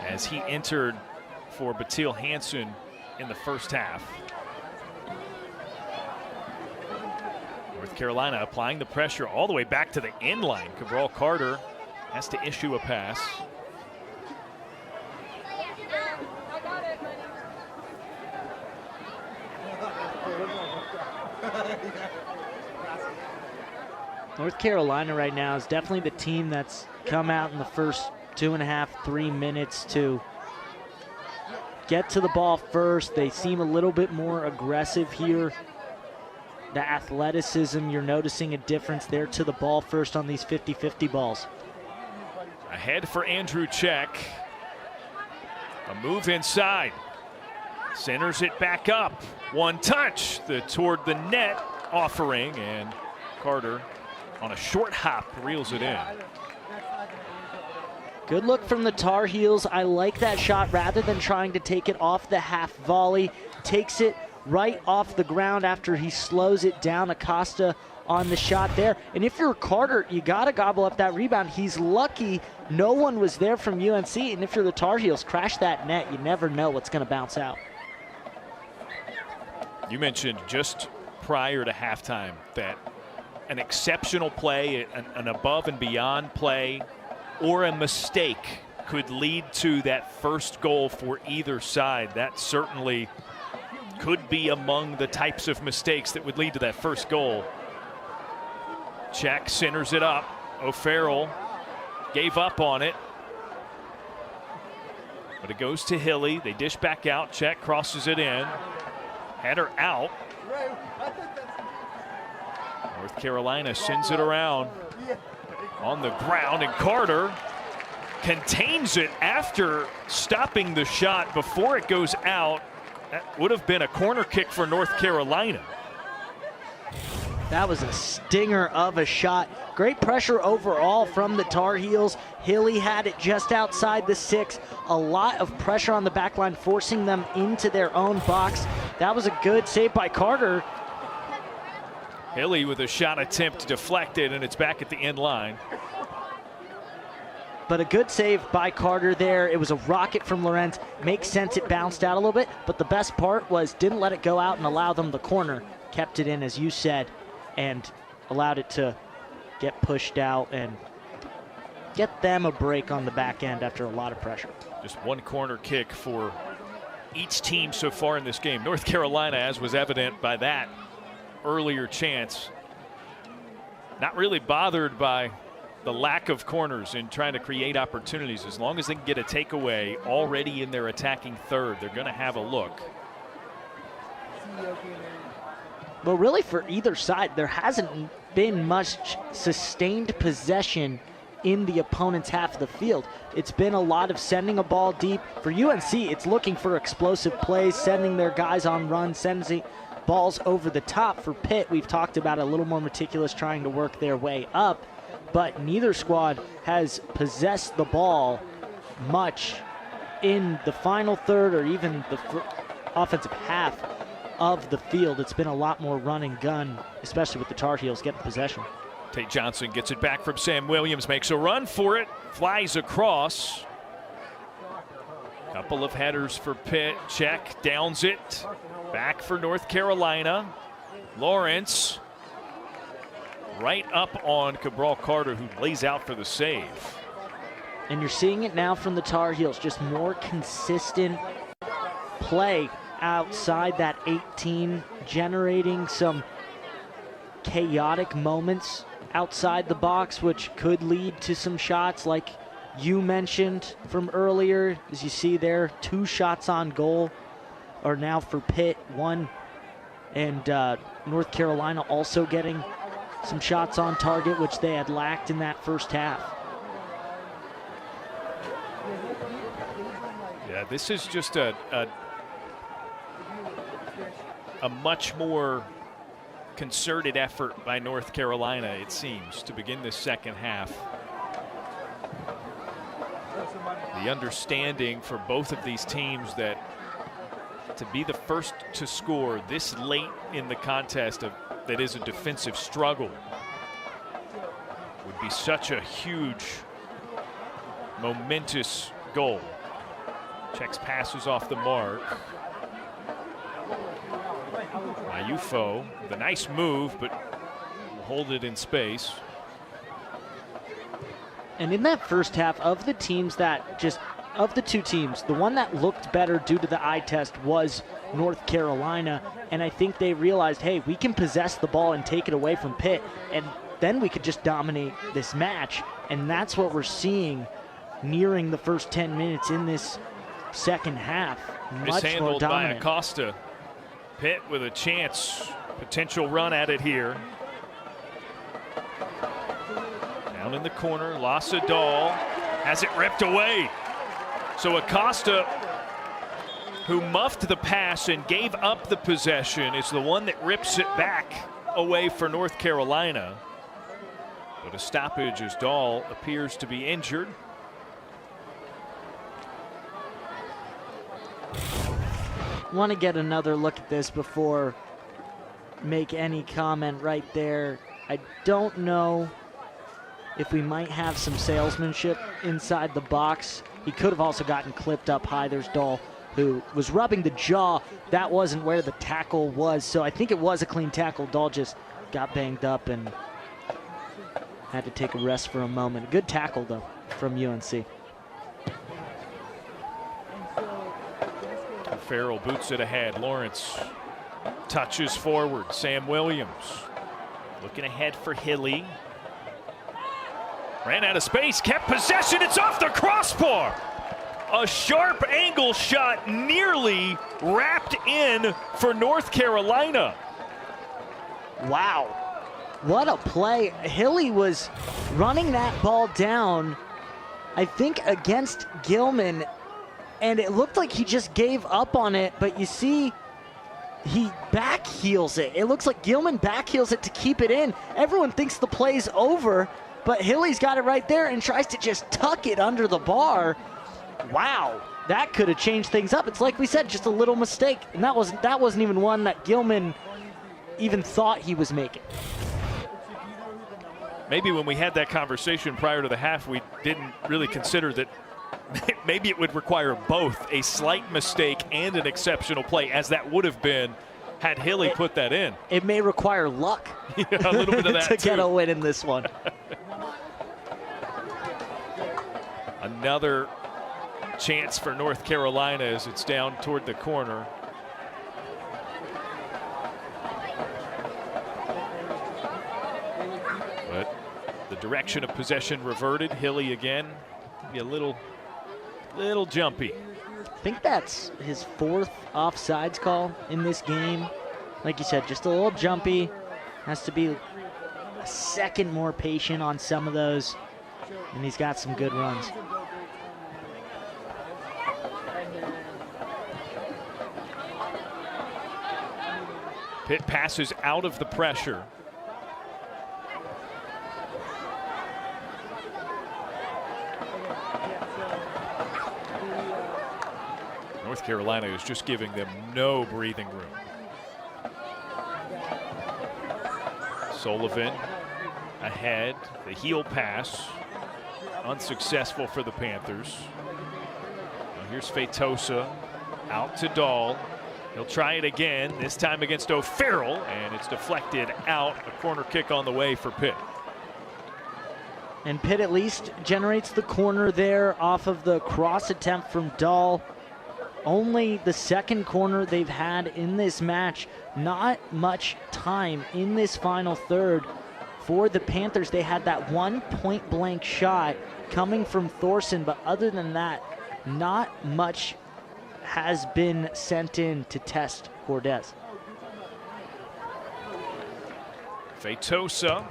as he entered for Batil Hansen in the first half. North Carolina applying the pressure all the way back to the end line. Cabral Carter has to issue a pass. North Carolina right now is definitely the team that's come out in the first 2.5, 3 minutes to get to the ball first. They seem a little bit more aggressive here. The athleticism, you're noticing a difference there to the ball first on these 50-50 balls. Ahead for Andrew Check. A move inside. Centers it back up. One touch toward the net offering, and Carter on a short hop reels it in. Good look from the Tar Heels. I like that shot. Rather than trying to take it off the half volley, takes it right off the ground after he slows it down. Acosta on the shot there. And if you're Carter, you got to gobble up that rebound. He's lucky no one was there from UNC. And if you're the Tar Heels, crash that net. You never know what's going to bounce out. You mentioned just prior to halftime that an exceptional play, an above and beyond play, or a mistake could lead to that first goal for either side. That certainly could be among the types of mistakes that would lead to that first goal. Check centers it up. O'Farrell gave up on it. But it goes to Hilly. They dish back out. Check crosses it in. Header out. North Carolina sends it around on the ground, and Carter contains it after stopping the shot before it goes out. That would have been a corner kick for North Carolina. That was a stinger of a shot. Great pressure overall from the Tar Heels. Hilly had it just outside the 6. A lot of pressure on the back line, forcing them into their own box. That was a good save by Carter. Hilly with a shot attempt deflected, and it's back at the end line. But a good save by Carter there. It was a rocket from Lorenz. Makes sense it bounced out a little bit, but the best part was didn't let it go out and allow them the corner. Kept it in, as you said, and allowed it to get pushed out and get them a break on the back end after a lot of pressure. Just one corner kick for each team so far in this game. North Carolina, as was evident by that earlier chance, not really bothered by the lack of corners and trying to create opportunities. As long as they can get a takeaway already in their attacking third, they're going to have a look. Well, really for either side, there hasn't been much sustained possession in the opponent's half of the field. It's been a lot of sending a ball deep. For UNC, it's looking for explosive plays, sending their guys on runs, sending balls over the top. For Pitt, we've talked about a little more meticulous, trying to work their way up, but neither squad has possessed the ball much in the final third or even the offensive half of the field. It's been a lot more run and gun, especially with the Tar Heels getting possession. Tate Johnson gets it back from Sam Williams, makes a run for it, flies across. Couple of headers for Pitt. Check, downs it. Back for North Carolina. Lawrence right up on Cabral Carter, who lays out for the save. And you're seeing it now from the Tar Heels, just more consistent play outside that 18, generating some chaotic moments outside the box, which could lead to some shots like you mentioned from earlier. As you see there, 2 shots on goal are now for Pitt, 1, and North Carolina also getting some shots on target, which they had lacked in that first half. Yeah, this is just a much more concerted effort by North Carolina, it seems, to begin the second half. The understanding for both of these teams that to be the first to score this late in the contest that is a defensive struggle would be such a huge, momentous goal. Checks passes off the mark. Ayufo, the nice move, but will hold it in space. And in that first half, of the teams that of the 2 teams, the one that looked better due to the eye test was North Carolina. And I think they realized, hey, we can possess the ball and take it away from Pitt, and then we could just dominate this match. And that's what we're seeing nearing the first 10 minutes in this second half. Much more mishandled by dominant. Acosta. Pitt with a chance, potential run at it here. Down in the corner, Lassadal has it ripped away. So Acosta, who muffed the pass and gave up the possession, is the one that rips it back away for North Carolina. But a stoppage as Dahl appears to be injured. Want to get another look at this before make any comment right there. I don't know if we might have some salesmanship inside the box. He could have also gotten clipped up high. There's Dahl, who was rubbing the jaw. That wasn't where the tackle was, so I think it was a clean tackle. Dahl just got banged up and had to take a rest for a moment. Good tackle, though, from UNC. Farrell boots it ahead. Lawrence touches forward. Sam Williams looking ahead for Hilly. Ran out of space, kept possession, it's off the crossbar. A sharp angle shot nearly wrapped in for North Carolina. Wow, what a play. Hilly was running that ball down, I think against Gilman, and it looked like he just gave up on it, but you see he back heels it. It looks like Gilman back heels it to keep it in. Everyone thinks the play's over, but Hilly's got it right there and tries to just tuck it under the bar. Wow, that could have changed things up. It's like we said, just a little mistake, and that wasn't even one that Gilman even thought he was making. Maybe when we had that conversation prior to the half, we didn't really consider that maybe it would require both a slight mistake and an exceptional play, as that would have been had Hilly put that in. It may require luck Yeah, a little bit of that to too. get a win in this one. Another chance for North Carolina as it's down toward the corner. But the direction of possession reverted. Hilly again, be a little jumpy. I think that's his fourth offsides call in this game. Like you said, just a little jumpy. Has to be a second more patient on some of those. And he's got some good runs. Pitt passes out of the pressure. North Carolina is just giving them no breathing room. Sullivan ahead, the heel pass, unsuccessful for the Panthers. Now here's Feitosa out to Dahl. He'll try it again, this time against O'Farrell, and it's deflected out. A corner kick on the way for Pitt. And Pitt at least generates the corner there off of the cross attempt from Dahl. Only the second corner they've had in this match. Not much time in this final third for the Panthers. They had that one point-blank shot coming from Thorson, but other than that, not much has been sent in to test Cordes. Feitosa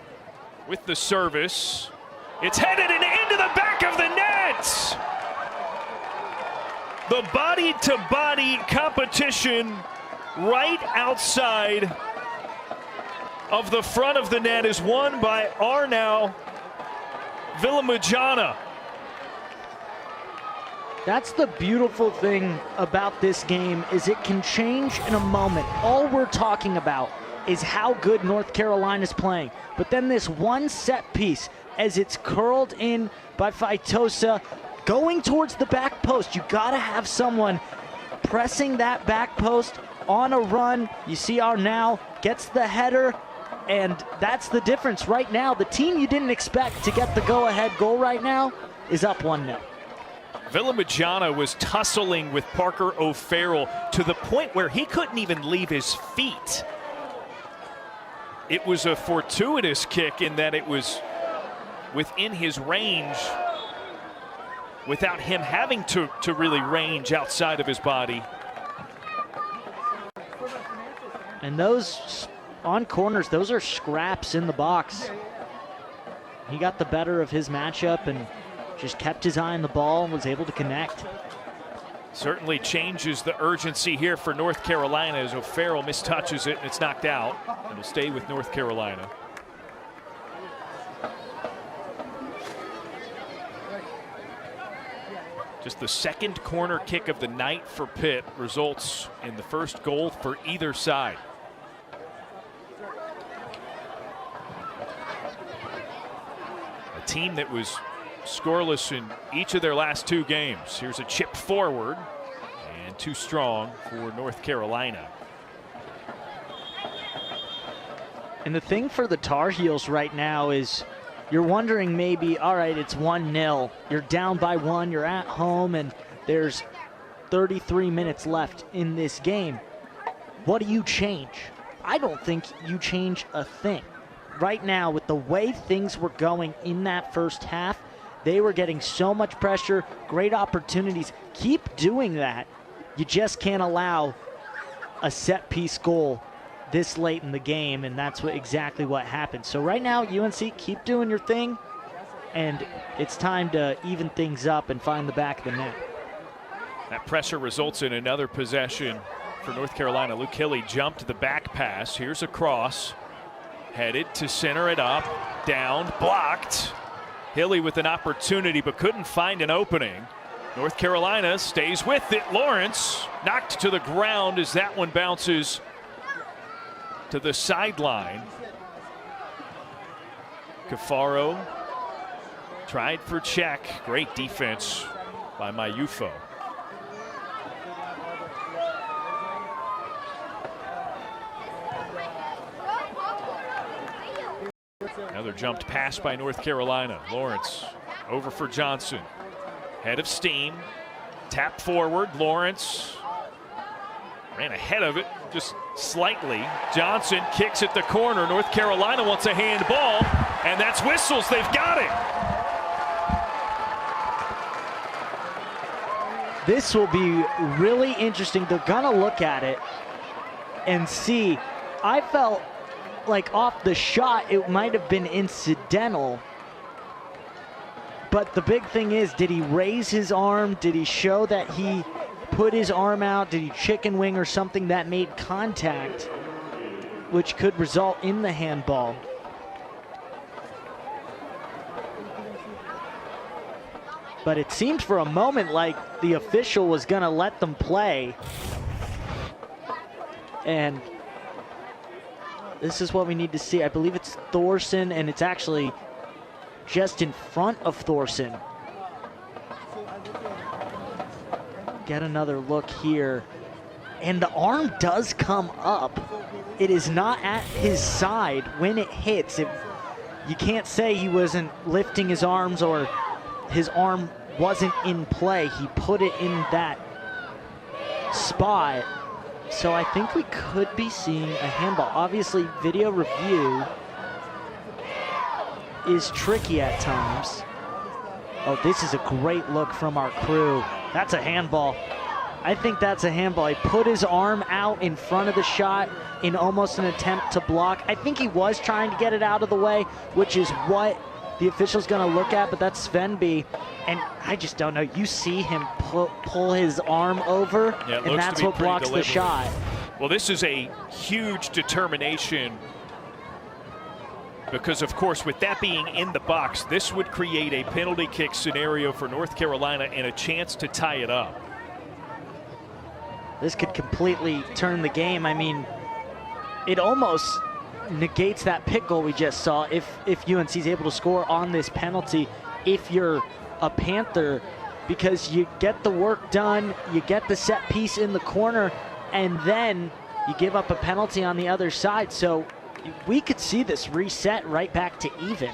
with the service. It's headed and into the back of the net. The body-to-body competition right outside of the front of the net is won by Arnau Villamujana. That's the beautiful thing about this game, is it can change in a moment. All we're talking about is how good North Carolina's playing. But then this one set piece, as it's curled in by Feitosa, going towards the back post. You gotta have someone pressing that back post on a run. You see Arnau gets the header, and that's the difference right now. The team you didn't expect to get the go-ahead goal right now is up 1-0. Villamujana was tussling with Parker O'Farrell to the point where he couldn't even leave his feet. It was a fortuitous kick in that it was within his range without him having to really range outside of his body. And those on corners, those are scraps in the box. He got the better of his matchup and just kept his eye on the ball and was able to connect. Certainly changes the urgency here for North Carolina as O'Farrell mistouches it and it's knocked out. It'll stay with North Carolina. Just the second corner kick of the night for Pitt results in the first goal for either side. A team that was scoreless in each of their last two games. Here's a chip forward, and too strong for North Carolina. And the thing for the Tar Heels right now is you're wondering maybe, all right, it's 1-0. You're down by one, you're at home, and there's 33 minutes left in this game. What do you change? I don't think you change a thing. right now, with the way things were going in that first half, they were getting so much pressure, great opportunities. Keep doing that. You just can't allow a set-piece goal this late in the game, and that's exactly what happened. So right now, UNC, keep doing your thing, and it's time to even things up and find the back of the net. That pressure results in another possession for North Carolina. Luke Hilly jumped to the back pass. Here's a cross. Headed to center it up. Down. Blocked. Hilly with an opportunity but couldn't find an opening. North Carolina stays with it. Lawrence knocked to the ground as that one bounces to the sideline. Cafaro tried for check. Great defense by Mayufo. Another jumped pass by North Carolina. Lawrence over for Johnson. Head of steam. Tap forward. Lawrence ran ahead of it just slightly. Johnson kicks at the corner. North Carolina wants a handball, and that's whistles. They've got it. This will be really interesting. They're going to look at it and see. I felt like off the shot, it might have been incidental. But the big thing is, did he raise his arm? Did he show that he put his arm out? Did he chicken wing or something that made contact, which could result in the handball? But it seemed for a moment like the official was going to let them play. And this is what we need to see. I believe it's Thorson, and it's actually just in front of Thorson. Get another look here. And the arm does come up. It is not at his side when it hits. You can't say he wasn't lifting his arms or his arm wasn't in play. He put it in that spot. So I think we could be seeing a handball. Obviously, video review is tricky at times. Oh, this is a great look from our crew. That's a handball. I think that's a handball. He put his arm out in front of the shot in almost an attempt to block. I think he was trying to get it out of the way, which is what the official's going to look at, but that's Svenby. And I just don't know. You see him pull his arm over, and that's what blocks the shot. Well, this is a huge determination because, of course, with that being in the box, this would create a penalty kick scenario for North Carolina and a chance to tie it up. This could completely turn the game. I mean, it almost negates that Pitt goal we just saw if UNC is able to score on this penalty if you're a Panther, because you get the work done, you get the set piece in the corner, and then you give up a penalty on the other side. So we could see this reset right back to even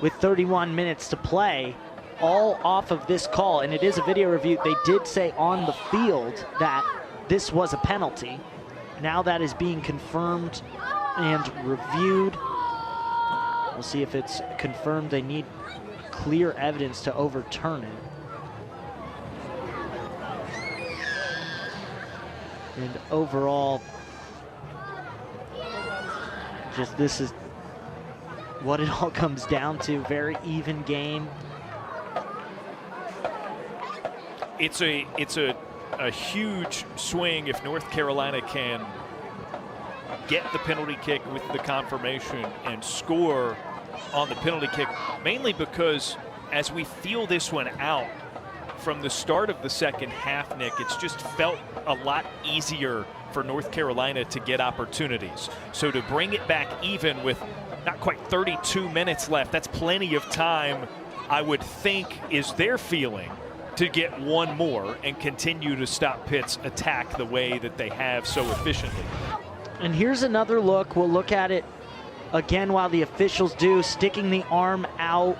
with 31 minutes to play, all off of this call. And it is a video review. They did say on the field that this was a penalty. Now that is being confirmed and reviewed. We'll see if it's confirmed. They need clear evidence to overturn it. And overall, just this is what it all comes down to. Very even game. It's a huge swing if North Carolina can get the penalty kick with the confirmation and score on the penalty kick, mainly because as we feel this one out from the start of the second half, Nick, it's just felt a lot easier for North Carolina to get opportunities. So to bring it back even with not quite 32 minutes left, that's plenty of time, I would think, is their feeling to get one more and continue to stop Pitt's attack the way that they have so efficiently. And here's another look. We'll look at it again while the officials do, sticking the arm out.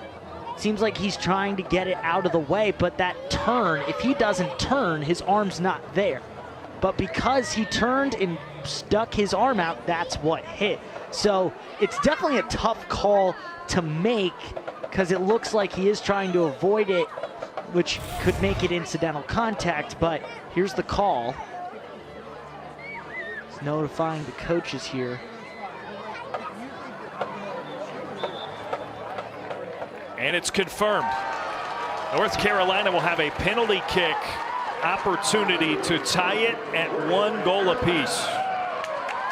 Seems like he's trying to get it out of the way, but that turn, if he doesn't turn, his arm's not there. But because he turned and stuck his arm out, that's what hit. So it's definitely a tough call to make because it looks like he is trying to avoid it, which could make it incidental contact, but here's the call. He's notifying the coaches here. And it's confirmed. North Carolina will have a penalty kick opportunity to tie it at 1 goal apiece.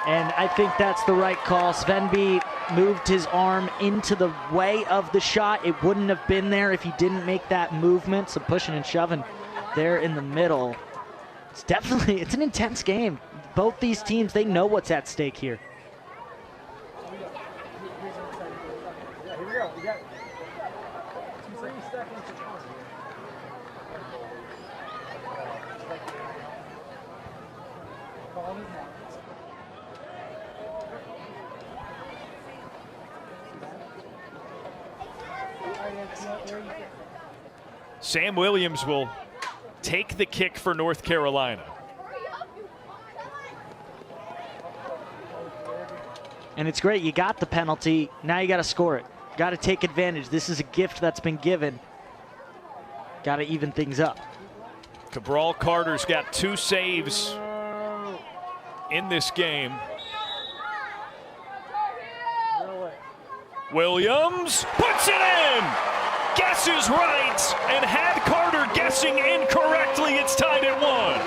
And I think that's the right call. Svenby moved his arm into the way of the shot. It wouldn't have been there if he didn't make that movement. So pushing and shoving there in the middle. It's an intense game. Both these teams, they know what's at stake here. Here we go. We got 3 seconds to count. Call his name. Sam Williams will take the kick for North Carolina. And it's great, you got the penalty, now you gotta score it. Gotta take advantage. This is a gift that's been given. Gotta even things up. Cabral Carter's got 2 saves in this game. Williams puts it in! Guesses right, and had Carter guessing incorrectly, it's tied at 1.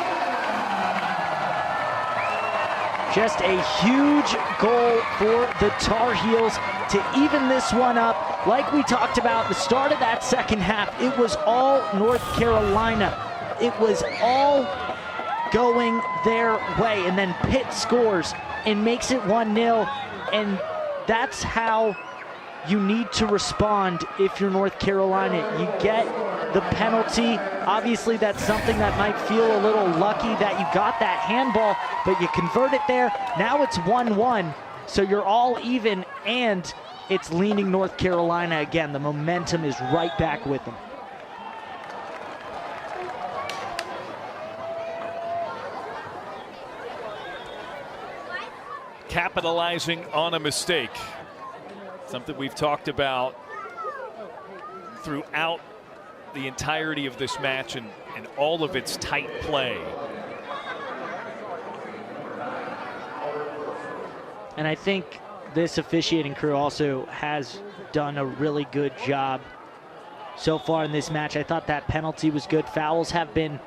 Just a huge goal for the Tar Heels to even this one up. Like we talked about, the start of that second half, it was all North Carolina. It was all going their way. And then Pitt scores and makes it 1-0. And that's how you need to respond if you're North Carolina. You get the penalty. Obviously, that's something that might feel a little lucky that you got that handball, but you convert it there. Now it's 1-1, so you're all even, and it's leaning North Carolina again. The momentum is right back with them. Capitalizing on a mistake. Something we've talked about throughout the entirety of this match and all of its tight play. And I think this officiating crew also has done a really good job so far in this match. I thought that penalty was good. Fouls have been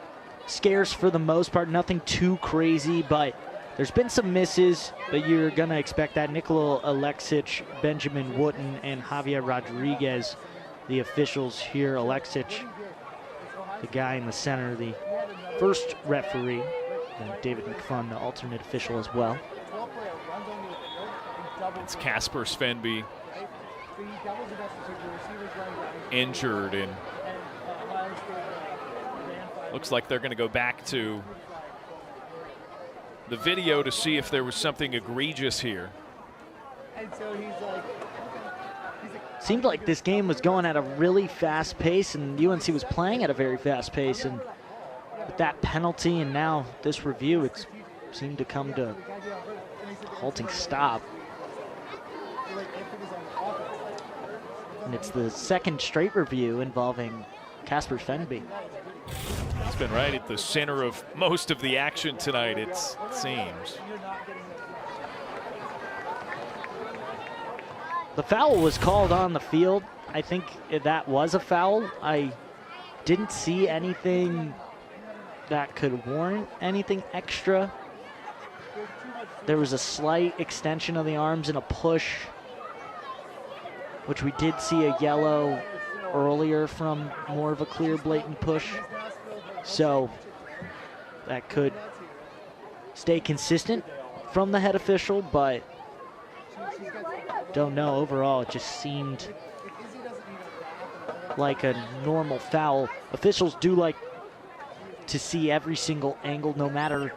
scarce for the most part, nothing too crazy, but there's been some misses, but you're going to expect that. Nikola Alexic, Benjamin Wooten, and Javier Rodriguez, the officials here. Alexic, the guy in the center, the first referee, and David McFun, the alternate official as well. It's Casper Svenby injured, and looks like they're going to go back to the video to see if there was something egregious here. And so he's like, Seemed like this game was going at a really fast pace, and UNC was playing at a very fast pace, and with that penalty and now this review, it seemed to come to a halting stop. And it's the second straight review involving Casper Svenby. It's been right at the center of most of the action tonight, it seems. The foul was called on the field. I think that was a foul. I didn't see anything that could warrant anything extra. There was a slight extension of the arms and a push, which we did see a yellow earlier from more of a clear, blatant push. So that could stay consistent from the head official, but don't know. Overall, it just seemed like a normal foul. Officials do like to see every single angle, no matter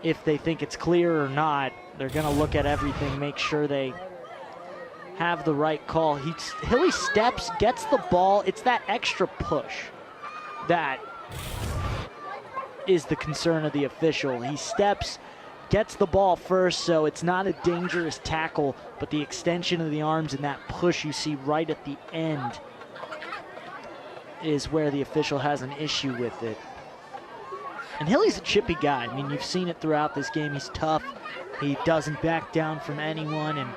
if they think it's clear or not. They're going to look at everything, make sure they have the right call. Hilly steps, gets the ball. It's that extra push that is the concern of the official. He steps, gets the ball first, so it's not a dangerous tackle, but the extension of the arms and that push you see right at the end is where the official has an issue with it. And Hilly's a chippy guy. I mean, you've seen it throughout this game. He's tough. He doesn't back down from anyone, and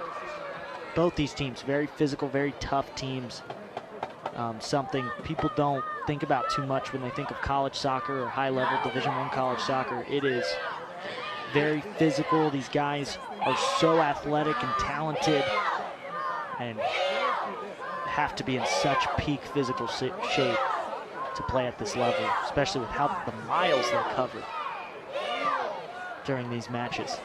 both these teams, very physical, very tough teams. Something people don't think about too much when they think of college soccer or high-level Division I college soccer. It is very physical. These guys are so athletic and talented and have to be in such peak physical shape to play at this level, especially with how the miles they cover during these matches.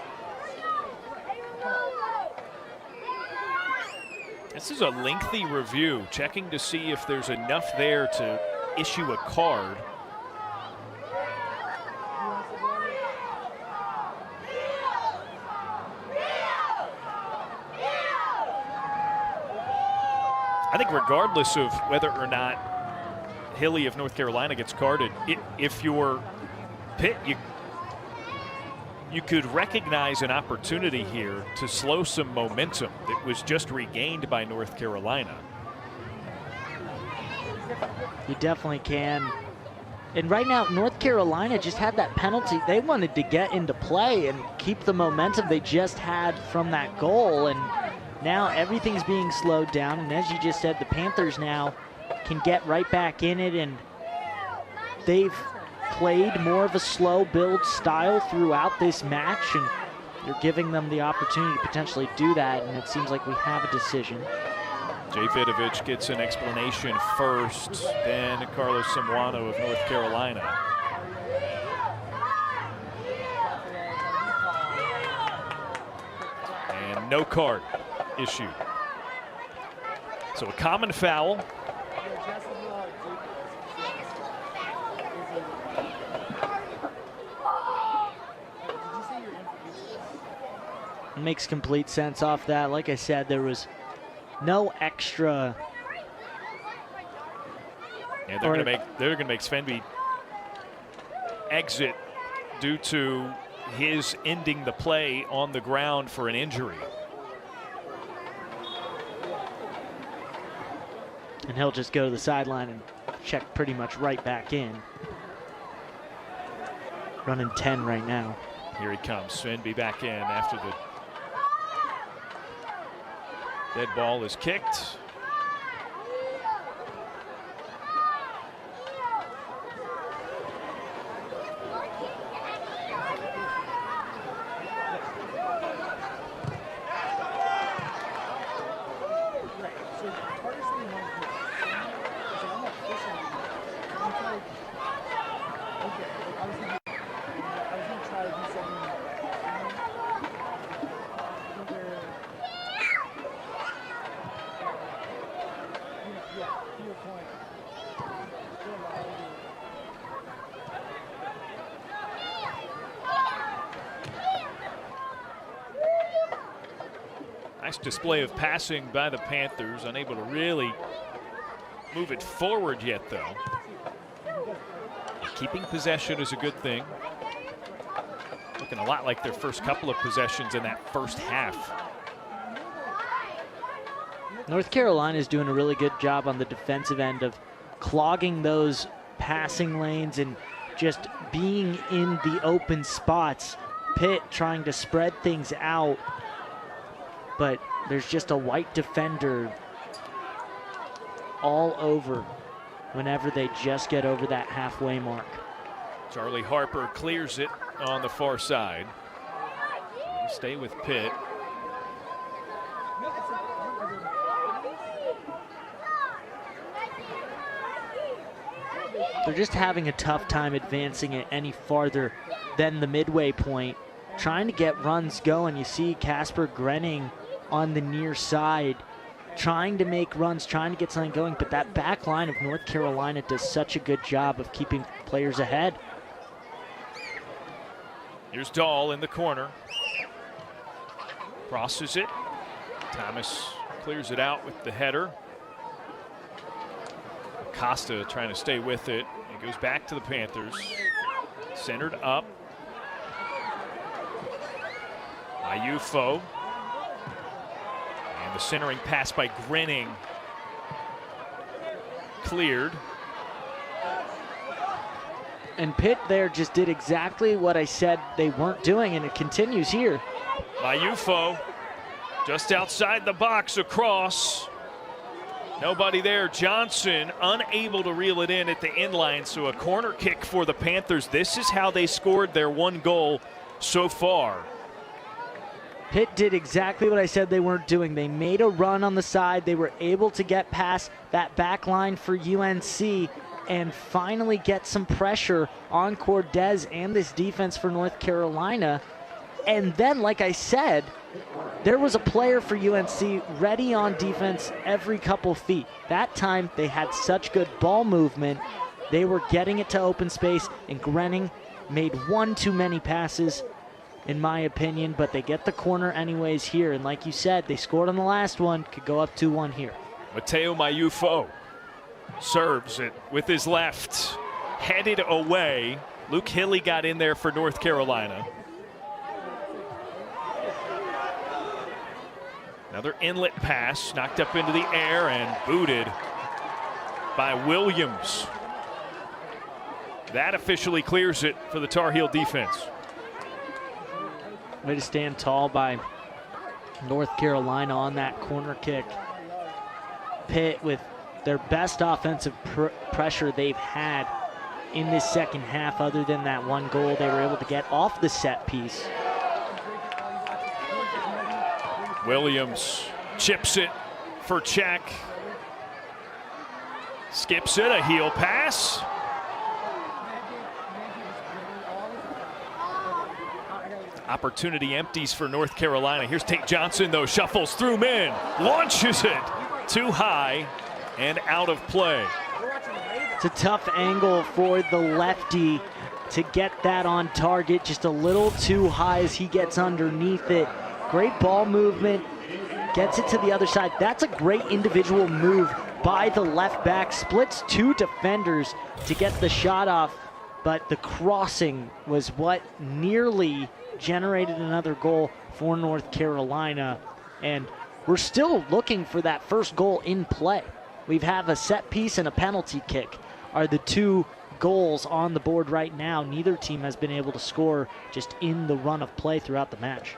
This is a lengthy review, checking to see if there's enough there to issue a card. I think regardless of whether or not Hilly of North Carolina gets carded, if you're Pitt, you could recognize an opportunity here to slow some momentum that was just regained by North Carolina. You definitely can. And right now, North Carolina just had that penalty. They wanted to get into play and keep the momentum they just had from that goal. And now everything's being slowed down. And as you just said, the Panthers now can get right back in it. And they've played more of a slow build style throughout this match, and you're giving them the opportunity to potentially do that, and it seems like we have a decision. Jay Vidovich gets an explanation first, then Carlos Samuano of North Carolina. And no card issued. So a common foul. Makes complete sense off that. Like I said, there was no extra. Yeah, they're gonna make Svenby exit due to his ending the play on the ground for an injury. And he'll just go to the sideline and check pretty much right back in. Running 10 right now. Here he comes, Svenby back in after the dead ball is kicked. Nice display of passing by the Panthers, unable to really move it forward yet, though. Keeping possession is a good thing. Looking a lot like their first couple of possessions in that first half. North Carolina is doing a really good job on the defensive end of clogging those passing lanes and just being in the open spots. Pitt trying to spread things out, but there's just a white defender all over whenever they just get over that halfway mark. Charlie Harper clears it on the far side. Stay with Pitt. They're just having a tough time advancing it any farther than the midway point. Trying to get runs going. You see Casper Grenning on the near side, trying to make runs, trying to get something going, but that back line of North Carolina does such a good job of keeping players ahead. Here's Dahl in the corner. Crosses it. Thomas clears it out with the header. Costa trying to stay with it. It goes back to the Panthers. Centered up. Ayufo. And the centering pass by Grinning. Cleared. And Pitt there just did exactly what I said they weren't doing, and it continues here. Ayufo just outside the box across. Nobody there. Johnson unable to reel it in at the inline, so a corner kick for the Panthers. This is how they scored their one goal so far. Pitt did exactly what I said they weren't doing. They made a run on the side. They were able to get past that back line for UNC and finally get some pressure on Cordes and this defense for North Carolina. And then, like I said, there was a player for UNC ready on defense every couple feet. That time, they had such good ball movement. They were getting it to open space, and Grenning made one too many passes, in my opinion, but they get the corner anyways here. And like you said, they scored on the last one, could go up 2-1 here. Mateo Mayufo serves it with his left, headed away. Luke Hilly got in there for North Carolina. Another inlet pass, knocked up into the air and booted by Williams. That officially clears it for the Tar Heel defense. Way to stand tall by North Carolina on that corner kick. Pitt with their best offensive pressure they've had in this second half, other than that one goal they were able to get off the set piece. Williams chips it for check. Skips it, a heel pass. Opportunity empties for North Carolina. Here's Tate Johnson, though, shuffles through men, launches it too high and out of play. It's a tough angle for the lefty to get that on target, just a little too high as he gets underneath it. Great ball movement, gets it to the other side. That's a great individual move by the left back. Splits two defenders to get the shot off, but the crossing was what nearly generated another goal for North Carolina. And we're still looking for that first goal in play. We have a set piece and a penalty kick are the two goals on the board right now. Neither team has been able to score just in the run of play throughout the match.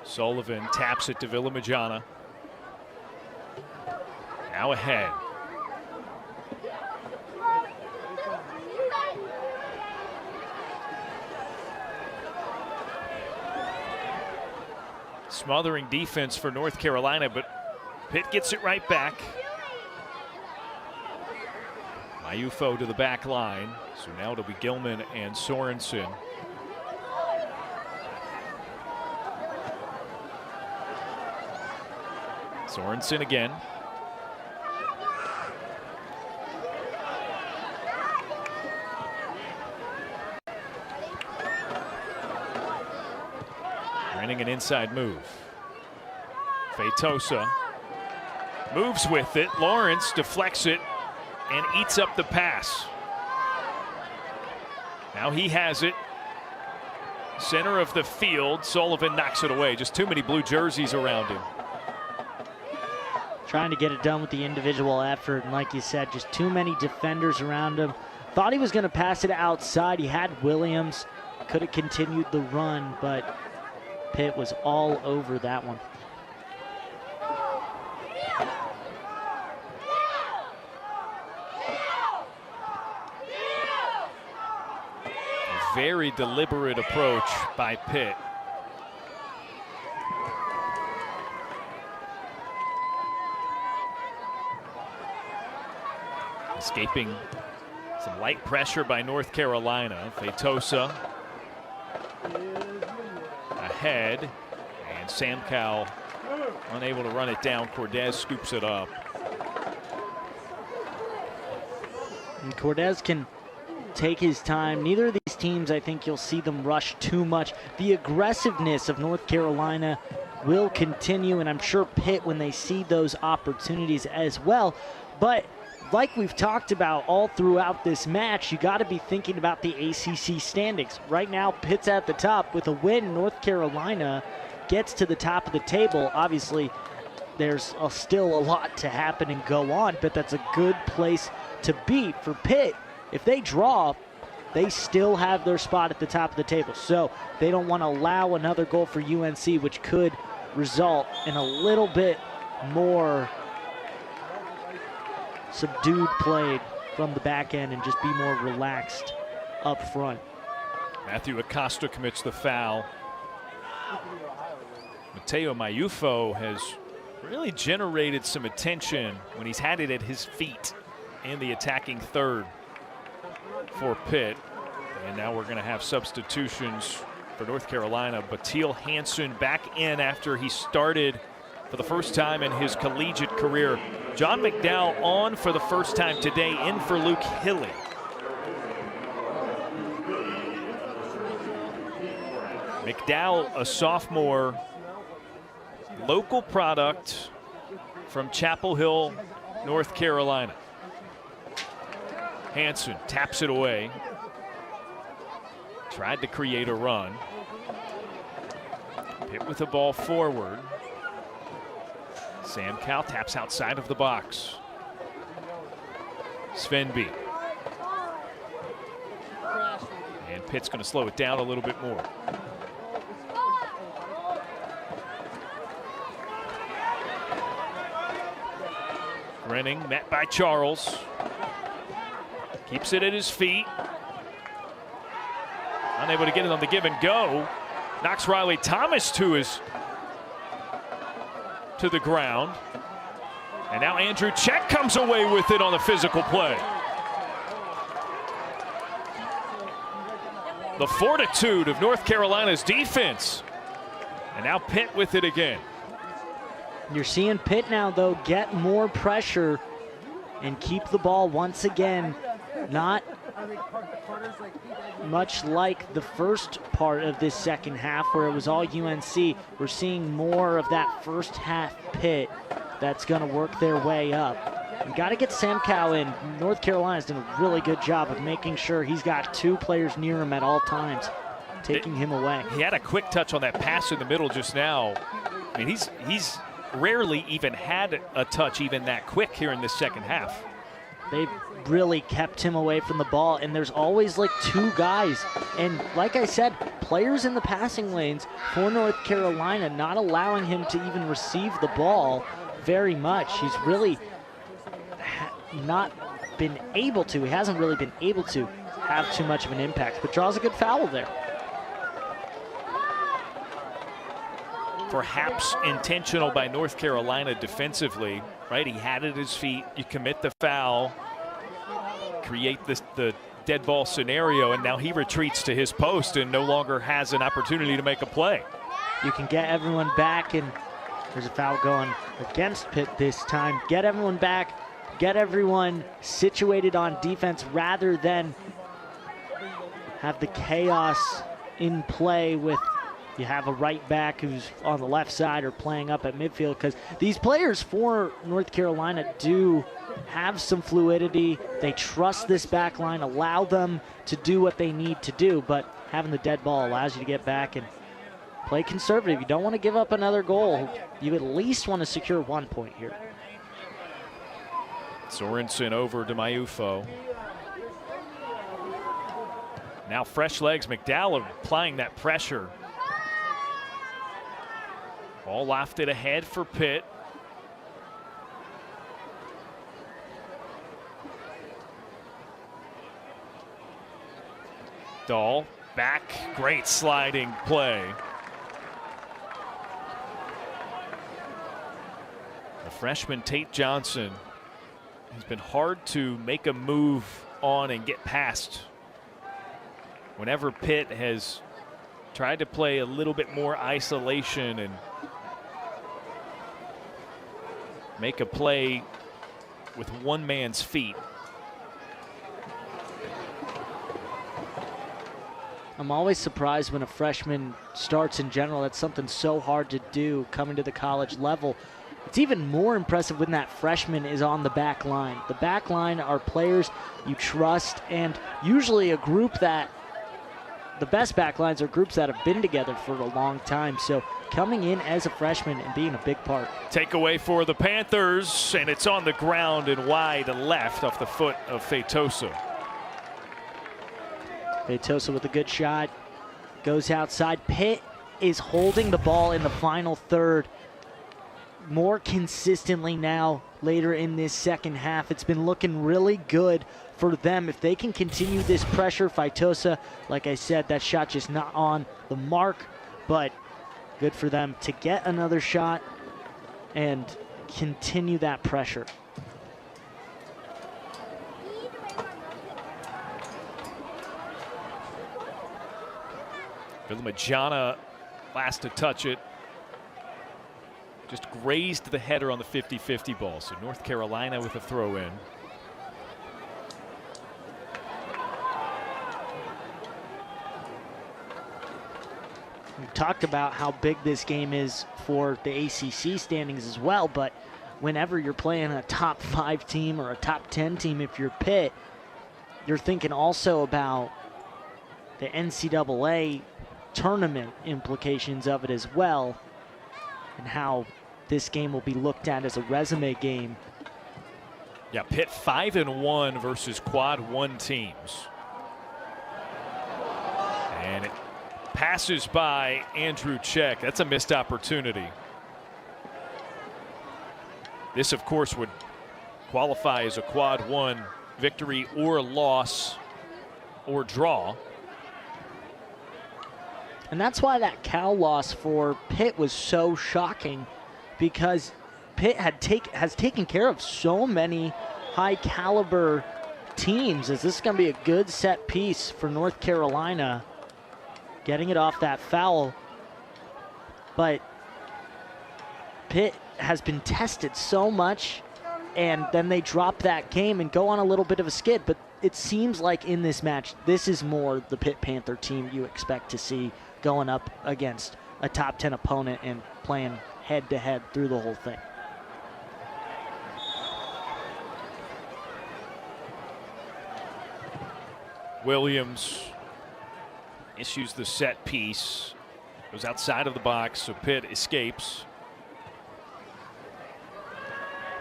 Sullivan taps it to Villamajana. Now ahead. Smothering defense for North Carolina, but Pitt gets it right back. Mayufo to the back line. So now it'll be Gilman and Sorensen. Sorensen again. Running an inside move. Feitosa moves with it. Lawrence deflects it and eats up the pass. Now he has it. Center of the field. Sullivan knocks it away. Just too many blue jerseys around him. Trying to get it done with the individual effort, and like you said, just too many defenders around him. Thought he was going to pass it outside. He had Williams, could have continued the run, but Pitt was all over that one. A very deliberate approach by Pitt. Escaping some light pressure by North Carolina. Feitosa ahead, and Samkow unable to run it down. Cordes scoops it up. And Cordes can take his time. Neither of these teams, I think you'll see them rush too much. The aggressiveness of North Carolina will continue, and I'm sure Pitt, when they see those opportunities as well. But like we've talked about all throughout this match, you got to be thinking about the ACC standings. Right now, Pitt's at the top. With a win, North Carolina gets to the top of the table. Obviously, there's still a lot to happen and go on, but that's a good place to be for Pitt. If they draw, they still have their spot at the top of the table. So they don't want to allow another goal for UNC, which could result in a little bit more subdued play from the back end and just be more relaxed up front. Matthew Acosta commits the foul. Mateo Mayufo has really generated some attention when he's had it at his feet in the attacking third for Pitt. And now we're going to have substitutions for North Carolina. Batil Hansen back in after he started for the first time in his collegiate career. John McDowell on for the first time today, in for Luke Hilly. McDowell, a sophomore, local product from Chapel Hill, North Carolina. Hansen taps it away. Tried to create a run. Pitt with the ball forward. Sam Cowell taps outside of the box. Svenby. And Pitt's going to slow it down a little bit more. Renning met by Charles. Keeps it at his feet. Unable to get it on the give and go. Knocks Riley Thomas to the ground. And now Andrew Cech comes away with it on the physical play. The fortitude of North Carolina's defense. And now Pitt with it again. You're seeing Pitt now, though, get more pressure and keep the ball once again. Not much like the first part of this second half where it was all UNC. We're seeing more of that first half Pitt that's going to work their way up. We got to get Sam Cowell in. North Carolina's done a really good job of making sure he's got two players near him at all times, taking him away. He had a quick touch on that pass in the middle just now. I mean, he's rarely even had a touch even that quick here in this second half. They've really kept him away from the ball, and there's always like two guys. And like I said, players in the passing lanes for North Carolina, not allowing him to even receive the ball very much. He's really not been able to. He hasn't really been able to have too much of an impact, but draws a good foul there. Perhaps intentional by North Carolina defensively, right? He had it at his feet. You commit the foul, create the dead ball scenario, and now he retreats to his post and no longer has an opportunity to make a play. You can get everyone back, and there's a foul going against Pitt this time. Get everyone back, get everyone situated on defense rather than have the chaos in play with you have a right back who's on the left side or playing up at midfield, because these players for North Carolina do have some fluidity. They trust this back line, allow them to do what they need to do, but having the dead ball allows you to get back and play conservative. You don't want to give up another goal. You at least want to secure 1 point here. Sorensen over to Mayufo. Now fresh legs. McDowell applying that pressure. Ball lofted ahead for Pitt. Dahl back, great sliding play. The freshman Tate Johnson has been hard to make a move on and get past. Whenever Pitt has tried to play a little bit more isolation and make a play with one man's feet, I'm always surprised when a freshman starts in general. That's something so hard to do coming to the college level. It's even more impressive when that freshman is on the back line. The back line are players you trust, and usually a group that, the best back lines are groups that have been together for a long time. So coming in as a freshman and being a big part. Takeaway for the Panthers, and it's on the ground and wide left off the foot of Feitosa. Feitosa with a good shot, goes outside. Pitt is holding the ball in the final third more consistently now later in this second half. It's been looking really good for them. If they can continue this pressure, Feitosa, like I said, that shot just not on the mark, but good for them to get another shot and continue that pressure. Villamajana last to touch it. Just grazed the header on the 50-50 ball. So North Carolina with a throw in. We talked about how big this game is for the ACC standings as well, but whenever you're playing a top 5 team or a top 10 team, if you're Pitt, you're thinking also about the NCAA tournament implications of it as well, and how this game will be looked at as a resume game. Yeah, Pitt 5-1 versus quad 1 teams. And it passes by Andrew Czech. That's a missed opportunity. This, of course, would qualify as a quad 1 victory or loss or draw. And that's why that Cal loss for Pitt was so shocking, because Pitt has taken care of so many high caliber teams. Is this going to be a good set piece for North Carolina, getting it off that foul? But Pitt has been tested so much, and then they drop that game and go on a little bit of a skid. But it seems like in this match, this is more the Pitt Panther team you expect to see going up against a top 10 opponent and playing head-to-head through the whole thing. Williams issues the set piece, goes outside of the box, so Pitt escapes.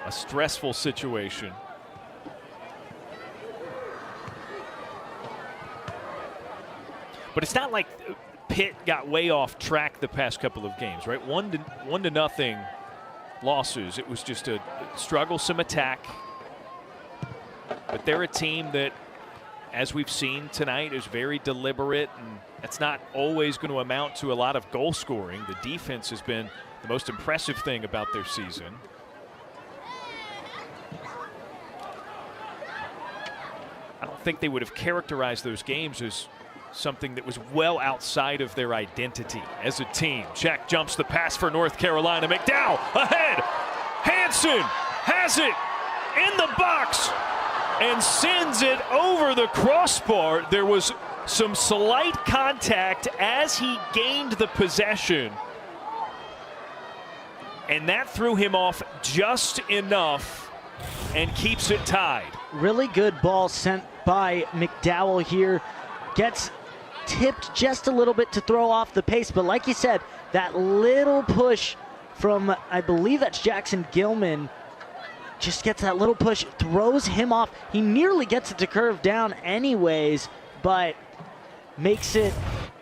A stressful situation. But it's not like Pitt got way off track the past couple of games, right? 1-0 losses. It was just a strugglesome attack. But they're a team that, as we've seen tonight, is very deliberate, and that's not always going to amount to a lot of goal scoring. The defense has been the most impressive thing about their season. I don't think they would have characterized those games as something that was well outside of their identity as a team. Czech jumps the pass for North Carolina. McDowell ahead. Hanson has it in the box and sends it over the crossbar. There was some slight contact as he gained the possession, and that threw him off just enough and keeps it tied. Really good ball sent by McDowell here. Gets tipped just a little bit to throw off the pace, but like you said, that little push from, I believe that's Jackson Gilman, just gets that little push, throws him off. He nearly gets it to curve down anyways, but makes it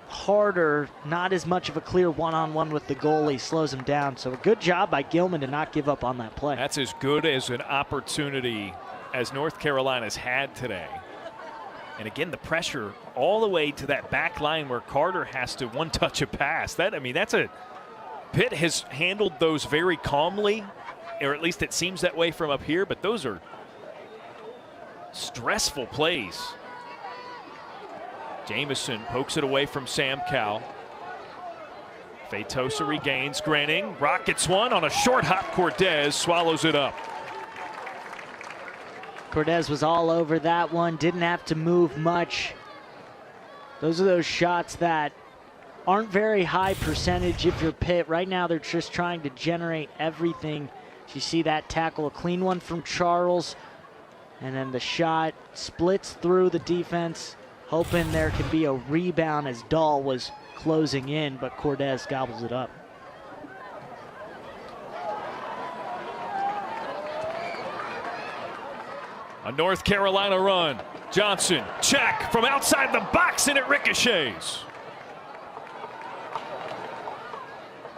harder. Not as much of a clear one-on-one with the goalie, slows him down. So a good job by Gilman to not give up on that play. That's as good as an opportunity as North Carolina's had today. And again, the pressure all the way to that back line where Carter has to one-touch a pass. Pitt has handled those very calmly, or at least it seems that way from up here, but those are stressful plays. Jamison pokes it away from Sam Cowell. Feitosa regains, Granning rockets one on a short hop. Cortez swallows it up. Cortez was all over that one, didn't have to move much. Those are those shots that aren't very high percentage if you're Pitt. Right now they're just trying to generate everything. You see that tackle, a clean one from Charles, and then the shot splits through the defense, hoping there can be a rebound as Dahl was closing in, but Cordes gobbles it up. A North Carolina run. Johnson, check from outside the box, and it ricochets.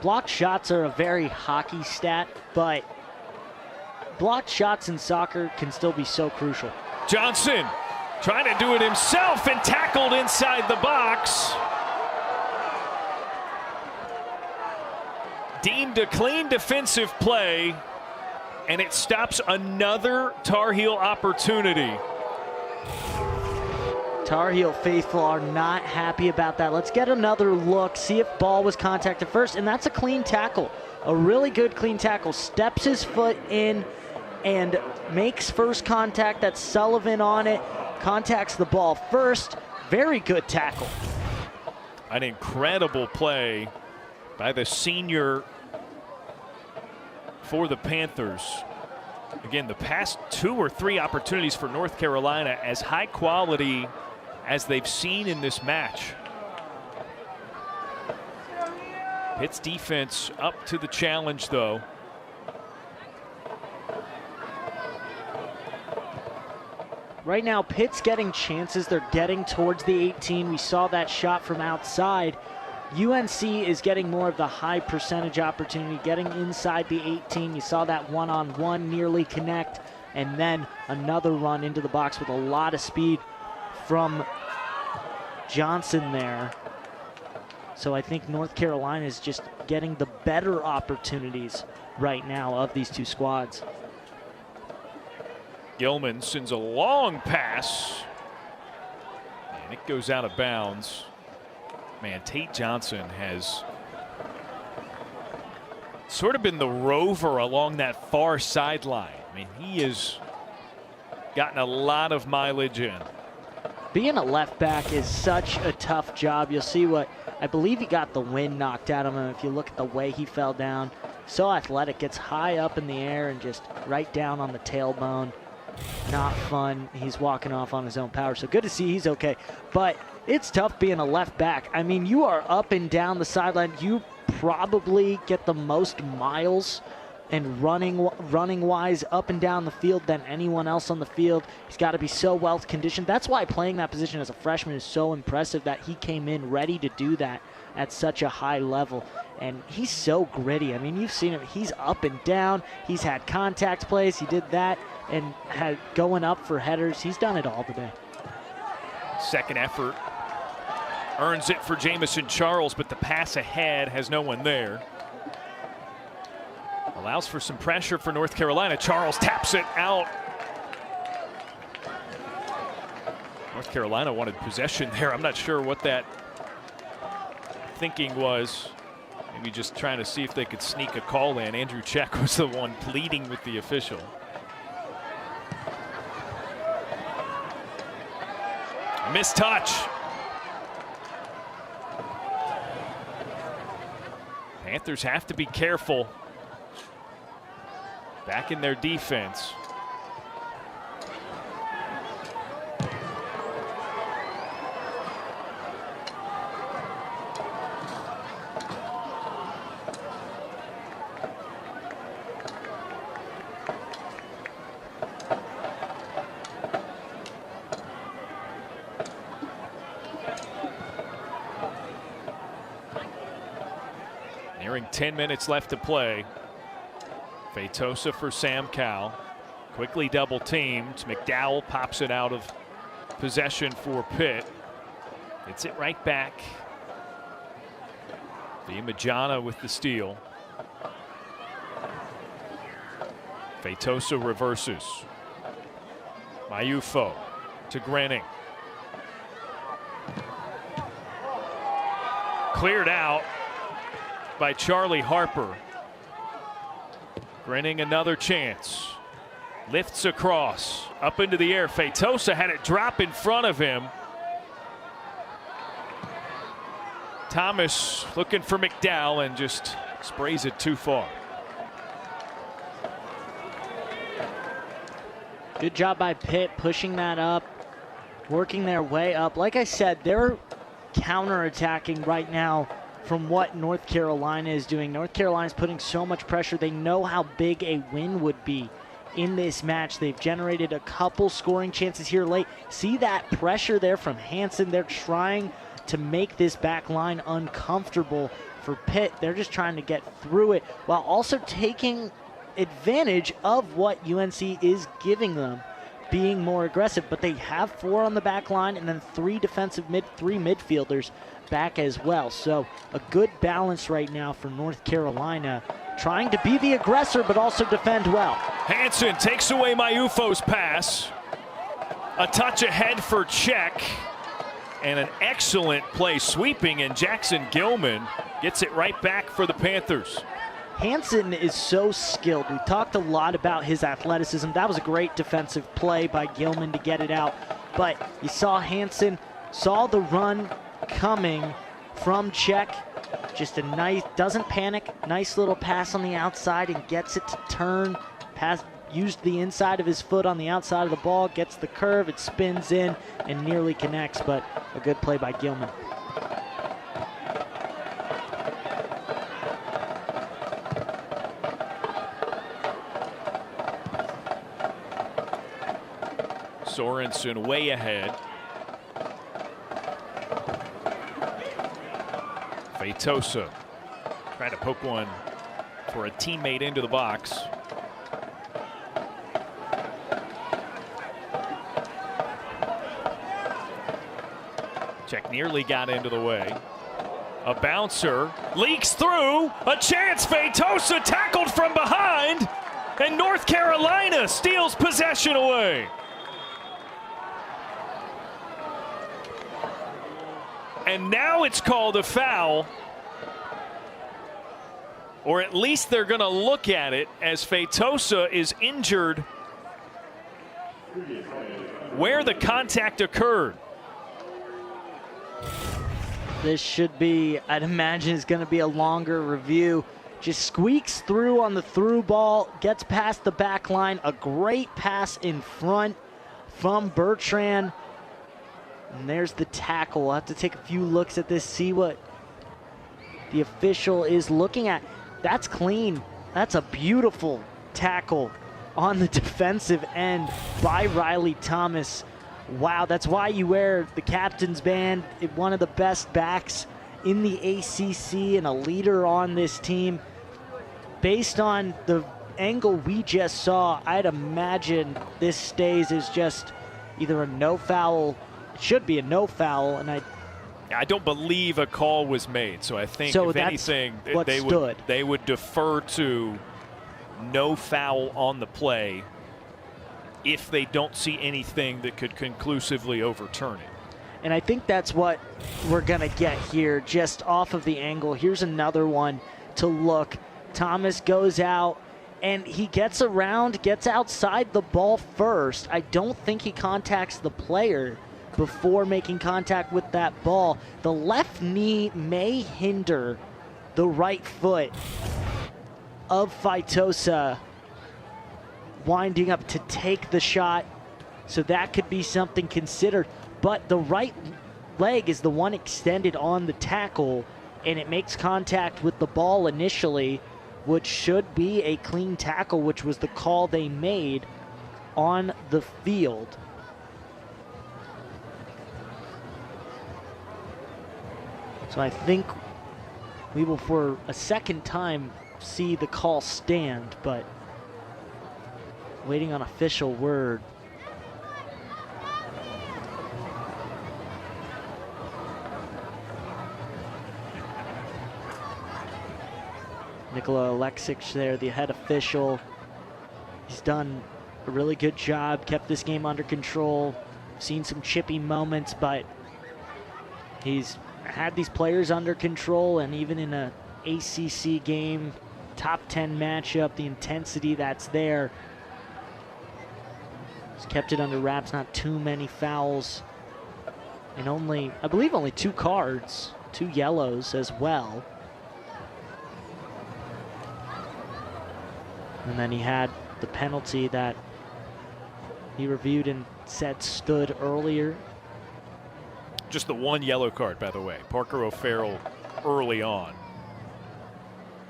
Blocked shots are a very hockey stat, but blocked shots in soccer can still be so crucial. Johnson trying to do it himself and tackled inside the box. Deemed a clean defensive play, and it stops another Tar Heel opportunity. Tar Heel faithful are not happy about that. Let's get another look, see if ball was contacted first, and that's a clean tackle. A really good clean tackle. Steps his foot in and makes first contact. That's Sullivan on it. Contacts the ball first. Very good tackle. An incredible play by the senior for the Panthers. Again, the past 2 or 3 opportunities for North Carolina as high quality as they've seen in this match. Pitt's defense up to the challenge, though. Right now, Pitt's getting chances. They're getting towards the 18. We saw that shot from outside. UNC is getting more of the high percentage opportunity, getting inside the 18. You saw that one-on-one nearly connect, and then another run into the box with a lot of speed from Johnson there. So I think North Carolina is just getting the better opportunities right now of these two squads. Gilman sends a long pass, and it goes out of bounds. Man, Tate Johnson has sort of been the rover along that far sideline. I mean, he has gotten a lot of mileage in. Being a left back is such a tough job. You'll see what, I believe he got the wind knocked out of him. If you look at the way he fell down, so athletic, gets high up in the air and just right down on the tailbone. Not fun. He's walking off on his own power. So good to see he's okay. But it's tough being a left back. I mean, you are up and down the sideline. You probably get the most miles and running wise up and down the field than anyone else on the field. He's got to be so well conditioned. That's why playing that position as a freshman is so impressive, that he came in ready to do that at such a high level. And he's so gritty. I mean, you've seen him. He's up and down. He's had contact plays. He did that and had going up for headers. He's done it all today. Second effort earns it for Jamison Charles, but the pass ahead has no one there. Allows for some pressure for North Carolina. Charles taps it out. North Carolina wanted possession there. I'm not sure what that thinking was. Maybe just trying to see if they could sneak a call in. Andrew Check was the one pleading with the official. Missed touch. Panthers have to be careful. Back in their defense. Nearing 10 minutes left to play. Feitosa for Sam Cowell. Quickly double teamed. McDowell pops it out of possession for Pitt. Gets it right back. Majana with the steal. Feitosa reverses. Mayufo to Grenning. Cleared out by Charlie Harper. Grenning another chance. Lifts across, up into the air. Feitosa had it drop in front of him. Thomas looking for McDowell and just sprays it too far. Good job by Pitt pushing that up, working their way up. Like I said, they're counterattacking right now from what North Carolina is doing. North Carolina's putting so much pressure. They know how big a win would be in this match. They've generated a couple scoring chances here late. See that pressure there from Hansen. They're trying to make this back line uncomfortable for Pitt. They're just trying to get through it while also taking advantage of what UNC is giving them, being more aggressive. But they have 4 on the back line and then 3 midfielders back as well. So a good balance right now for North Carolina, trying to be the aggressor but also defend well. Hansen takes away Mayufo's pass. A touch ahead for Czech. And an excellent play sweeping, and Jackson Gilman gets it right back for the Panthers. Hansen is so skilled. We talked a lot about his athleticism. That was a great defensive play by Gilman to get it out. But you saw Hansen, saw the run coming from Czech. Just a nice, doesn't panic, nice little pass on the outside and gets it to turn. Pass, used the inside of his foot on the outside of the ball, gets the curve, it spins in and nearly connects, but a good play by Gilman. Sorensen way ahead. Feitosa trying to poke one for a teammate into the box. Czech nearly got into the way. A bouncer leaks through. A chance. Feitosa tackled from behind. And North Carolina steals possession away. And now it's called a foul. Or at least they're going to look at it, as Feitosa is injured where the contact occurred. This should be, I'd imagine, is going to be a longer review. Just squeaks through on the through ball, gets past the back line. A great pass in front from Bertrand. And there's the tackle. We'll have to take a few looks at this, see what the official is looking at. That's clean. That's a beautiful tackle on the defensive end by Riley Thomas. Wow, that's why you wear the captain's band. One of the best backs in the ACC and a leader on this team. Based on the angle we just saw, I'd imagine this stays as just either a no foul. It should be a no foul, and I don't believe a call was made, so I think if anything, they would defer to no foul on the play if they don't see anything that could conclusively overturn it. And I think that's what we're going to get here, just off of the angle. Here's another one to look. Thomas goes out, and he gets around, gets outside the ball first. I don't think he contacts the player before making contact with that ball. The left knee may hinder the right foot of Feitosa winding up to take the shot, so that could be something considered. But the right leg is the one extended on the tackle, and it makes contact with the ball initially, which should be a clean tackle, which was the call they made on the field. So I think we will, for a second time, see the call stand, but waiting on official word. Nikola Alexic there, the head official. He's done a really good job, kept this game under control. Seen some chippy moments, but he's had these players under control, and even in a ACC game, top 10 matchup, the intensity that's there. He's kept it under wraps, not too many fouls, and I believe only 2 cards. 2 yellows as well. And then he had the penalty that he reviewed and said stood earlier. Just the 1 yellow card, by the way. Parker O'Farrell early on.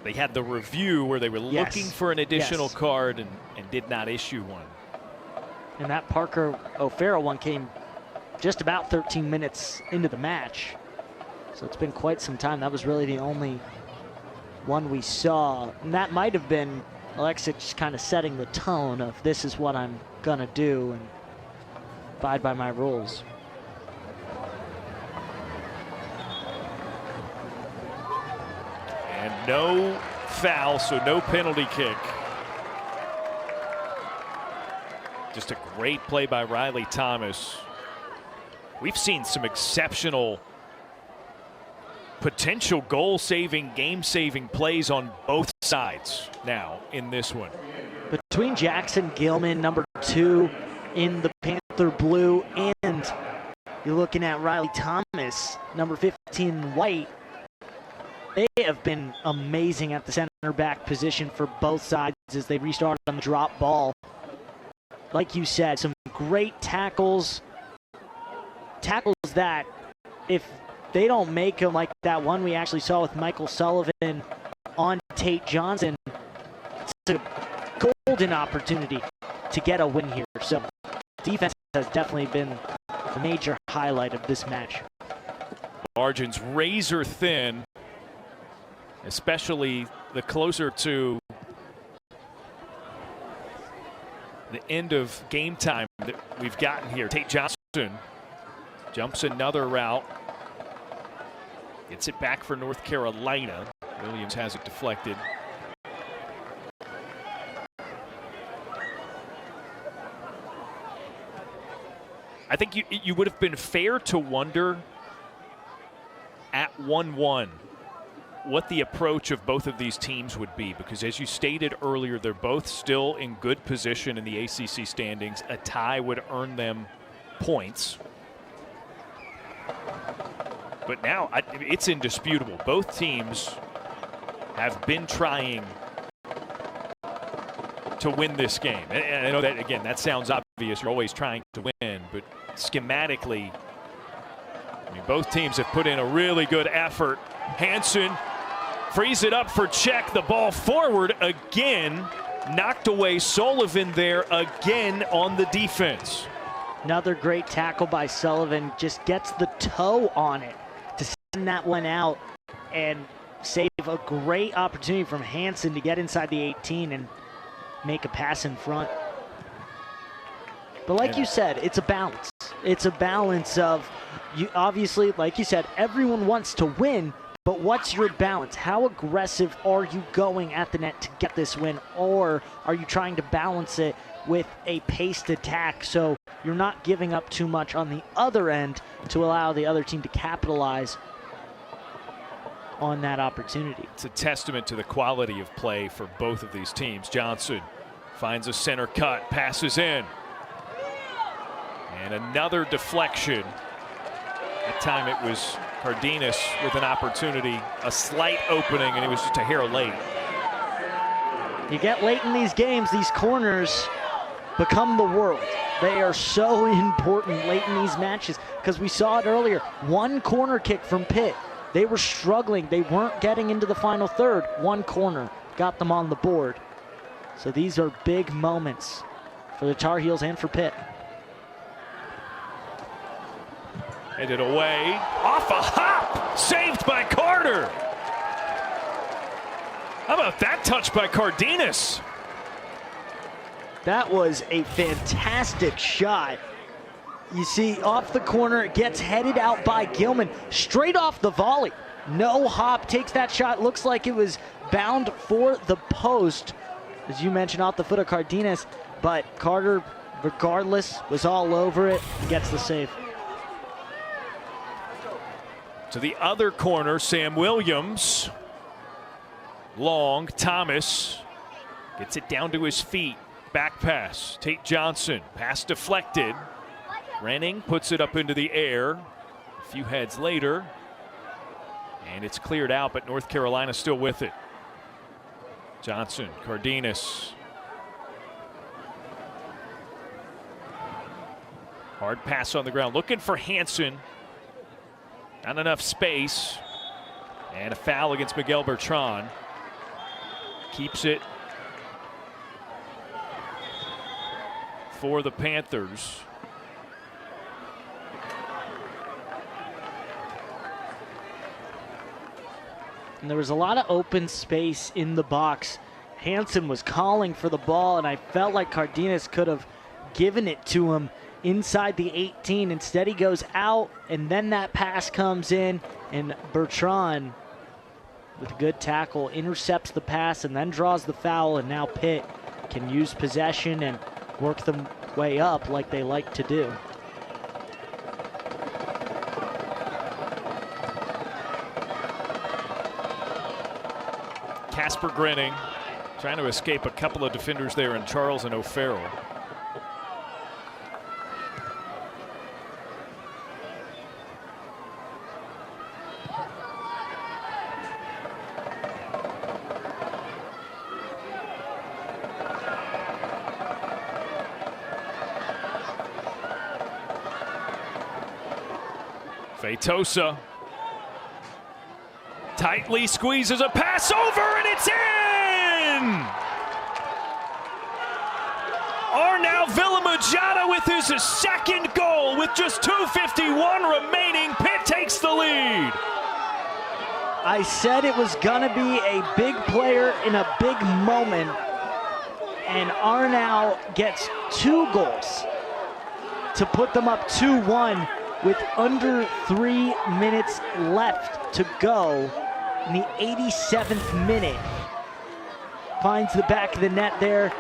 They had the review where they were looking for an additional card and did not issue one. And that Parker O'Farrell one came just about 13 minutes into the match. So it's been quite some time. That was really the only one we saw. And that might have been Alexic just kind of setting the tone of this is what I'm going to do and abide by my rules. And no foul, so no penalty kick. Just a great play by Riley Thomas. We've seen some exceptional potential goal-saving, game-saving plays on both sides now in this one. Between Jackson Gilman, number 2 in the Panther blue, and you're looking at Riley Thomas, number 15 in white, they have been amazing at the center back position for both sides as they restarted on the drop ball. Like you said, some great tackles that if they don't make them like that one we actually saw with Michael Sullivan on Tate Johnson, it's a golden opportunity to get a win here. So defense has definitely been the major highlight of this match. Margins razor thin, especially the closer to the end of game time that we've gotten here. Tate Johnson jumps another route, gets it back for North Carolina. Williams has it deflected. I think you would have been fair to wonder at 1-1 what the approach of both of these teams would be, because as you stated earlier, they're both still in good position in the ACC standings. A tie would earn them points. But now it's indisputable. Both teams have been trying to win this game. And I know that, again, that sounds obvious. You're always trying to win, but schematically, I mean, both teams have put in a really good effort. Hansen frees it up for check. The ball forward again. Knocked away Sullivan there again on the defense. Another great tackle by Sullivan. Just gets the toe on it to send that one out and save a great opportunity from Hansen to get inside the 18 and make a pass in front. But like you said, it's a balance. It's a balance of, you obviously, like you said, everyone wants to win, but what's your balance? How aggressive are you going at the net to get this win, or are you trying to balance it with a paced attack so you're not giving up too much on the other end to allow the other team to capitalize on that opportunity? It's a testament to the quality of play for both of these teams. Johnson finds a center cut, passes in. And another deflection. That time it was Cardenas with an opportunity, a slight opening, and it was just a hair late. You get late in these games, these corners become the world. They are so important late in these matches because we saw it earlier. One corner kick from Pitt. They were struggling. They weren't getting into the final third. One corner got them on the board. So these are big moments for the Tar Heels and for Pitt. Headed away, off a hop, saved by Carter. How about that touch by Cardenas? That was a fantastic shot. You see, off the corner, it gets headed out by Gilman, straight off the volley. No hop, takes that shot, looks like it was bound for the post, as you mentioned, off the foot of Cardenas, but Carter, regardless, was all over it, gets the save. To the other corner, Sam Williams. Long, Thomas gets it down to his feet. Back pass, Tate Johnson, pass deflected. Renning puts it up into the air. A few heads later, And it's cleared out, but North Carolina still with it. Johnson, Cardenas. Hard pass on the ground, looking for Hansen. Not enough space. And a foul against Miguel Bertrand. Keeps it for the Panthers. And there was a lot of open space in the box. Hansen was calling for the ball, and I felt like Cardenas could have given it to him inside the 18. Instead, he goes out, and then that pass comes in, and Bertrand, with a good tackle, intercepts the pass and then draws the foul, and now Pitt can use possession and work them way up like they like to do. Casper Grinning trying to escape a couple of defenders there in Charles and O'Farrell. Feitosa tightly squeezes a pass over, and it's in! Arnau Villamujana with his second goal with just 2:51 remaining. Pitt takes the lead. I said it was gonna be a big player in a big moment, and Arnau gets 2 goals to put them up 2-1 with under 3 minutes left to go in the 87th minute. Finds the back of the net there.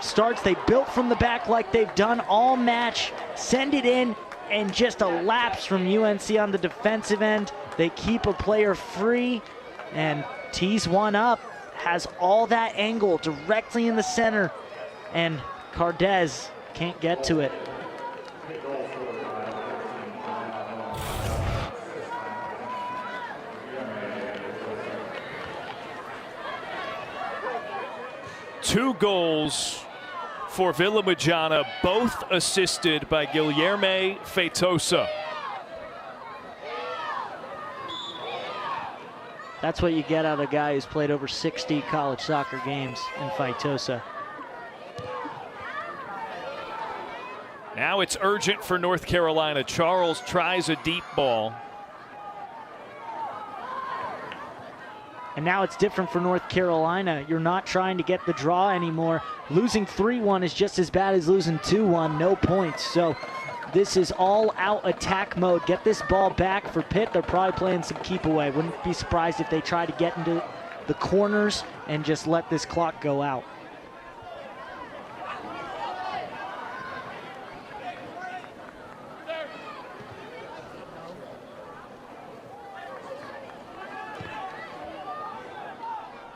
Starts, they built from the back like they've done all match. Send it in, and just a lapse from UNC on the defensive end. They keep a player free and tees one up. Has all that angle directly in the center, and Cardez can't get to it. Two goals for Villamujana, both assisted by Guilherme Feitosa. That's what you get out of a guy who's played over 60 college soccer games in Feitosa. Now it's urgent for North Carolina. Charles tries a deep ball. And now it's different for North Carolina. You're not trying to get the draw anymore. Losing 3-1 is just as bad as losing 2-1, no points. So this is all-out attack mode. Get this ball back for Pitt. They're probably playing some keep away. Wouldn't be surprised if they try to get into the corners and just let this clock go out.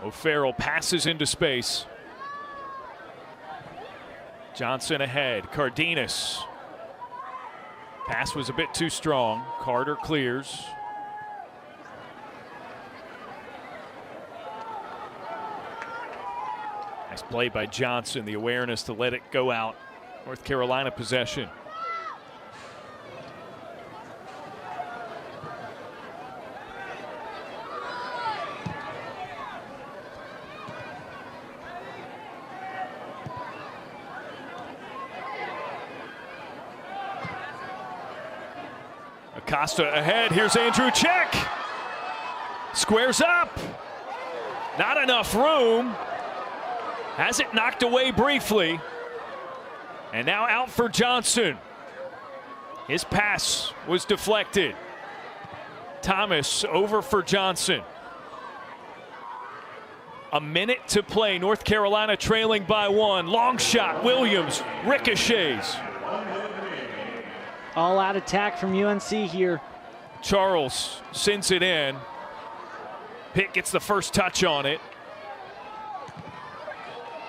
O'Farrell passes into space. Johnson ahead. Cardenas. Pass was a bit too strong. Carter clears. Nice play by Johnson. The awareness to let it go out. North Carolina possession. Acosta ahead, here's Andrew Check. Squares up. Not enough room. Has it knocked away briefly. And now out for Johnson. His pass was deflected. Thomas over for Johnson. A minute to play. North Carolina trailing by 1. Long shot. Williams ricochets. All-out attack from UNC here. Charles sends it in. Pitt gets the first touch on it.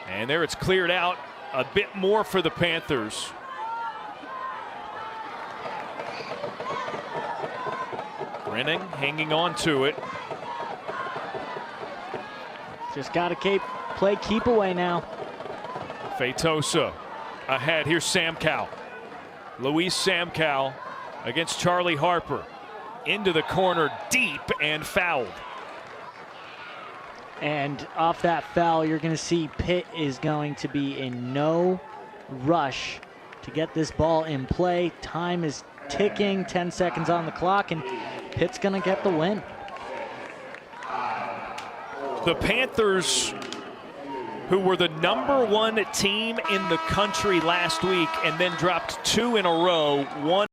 And there it's cleared out a bit more for the Panthers. Brennan hanging on to it. Just got to play keep away now. Feitosa ahead. Here's Samkow. Luis Samkow against Charlie Harper. Into the corner, deep, and fouled. And off that foul, you're going to see Pitt is going to be in no rush to get this ball in play. Time is ticking, 10 seconds on the clock, and Pitt's going to get the win. The Panthers, who were the #1 team in the country last week and then dropped 2 in a row, 1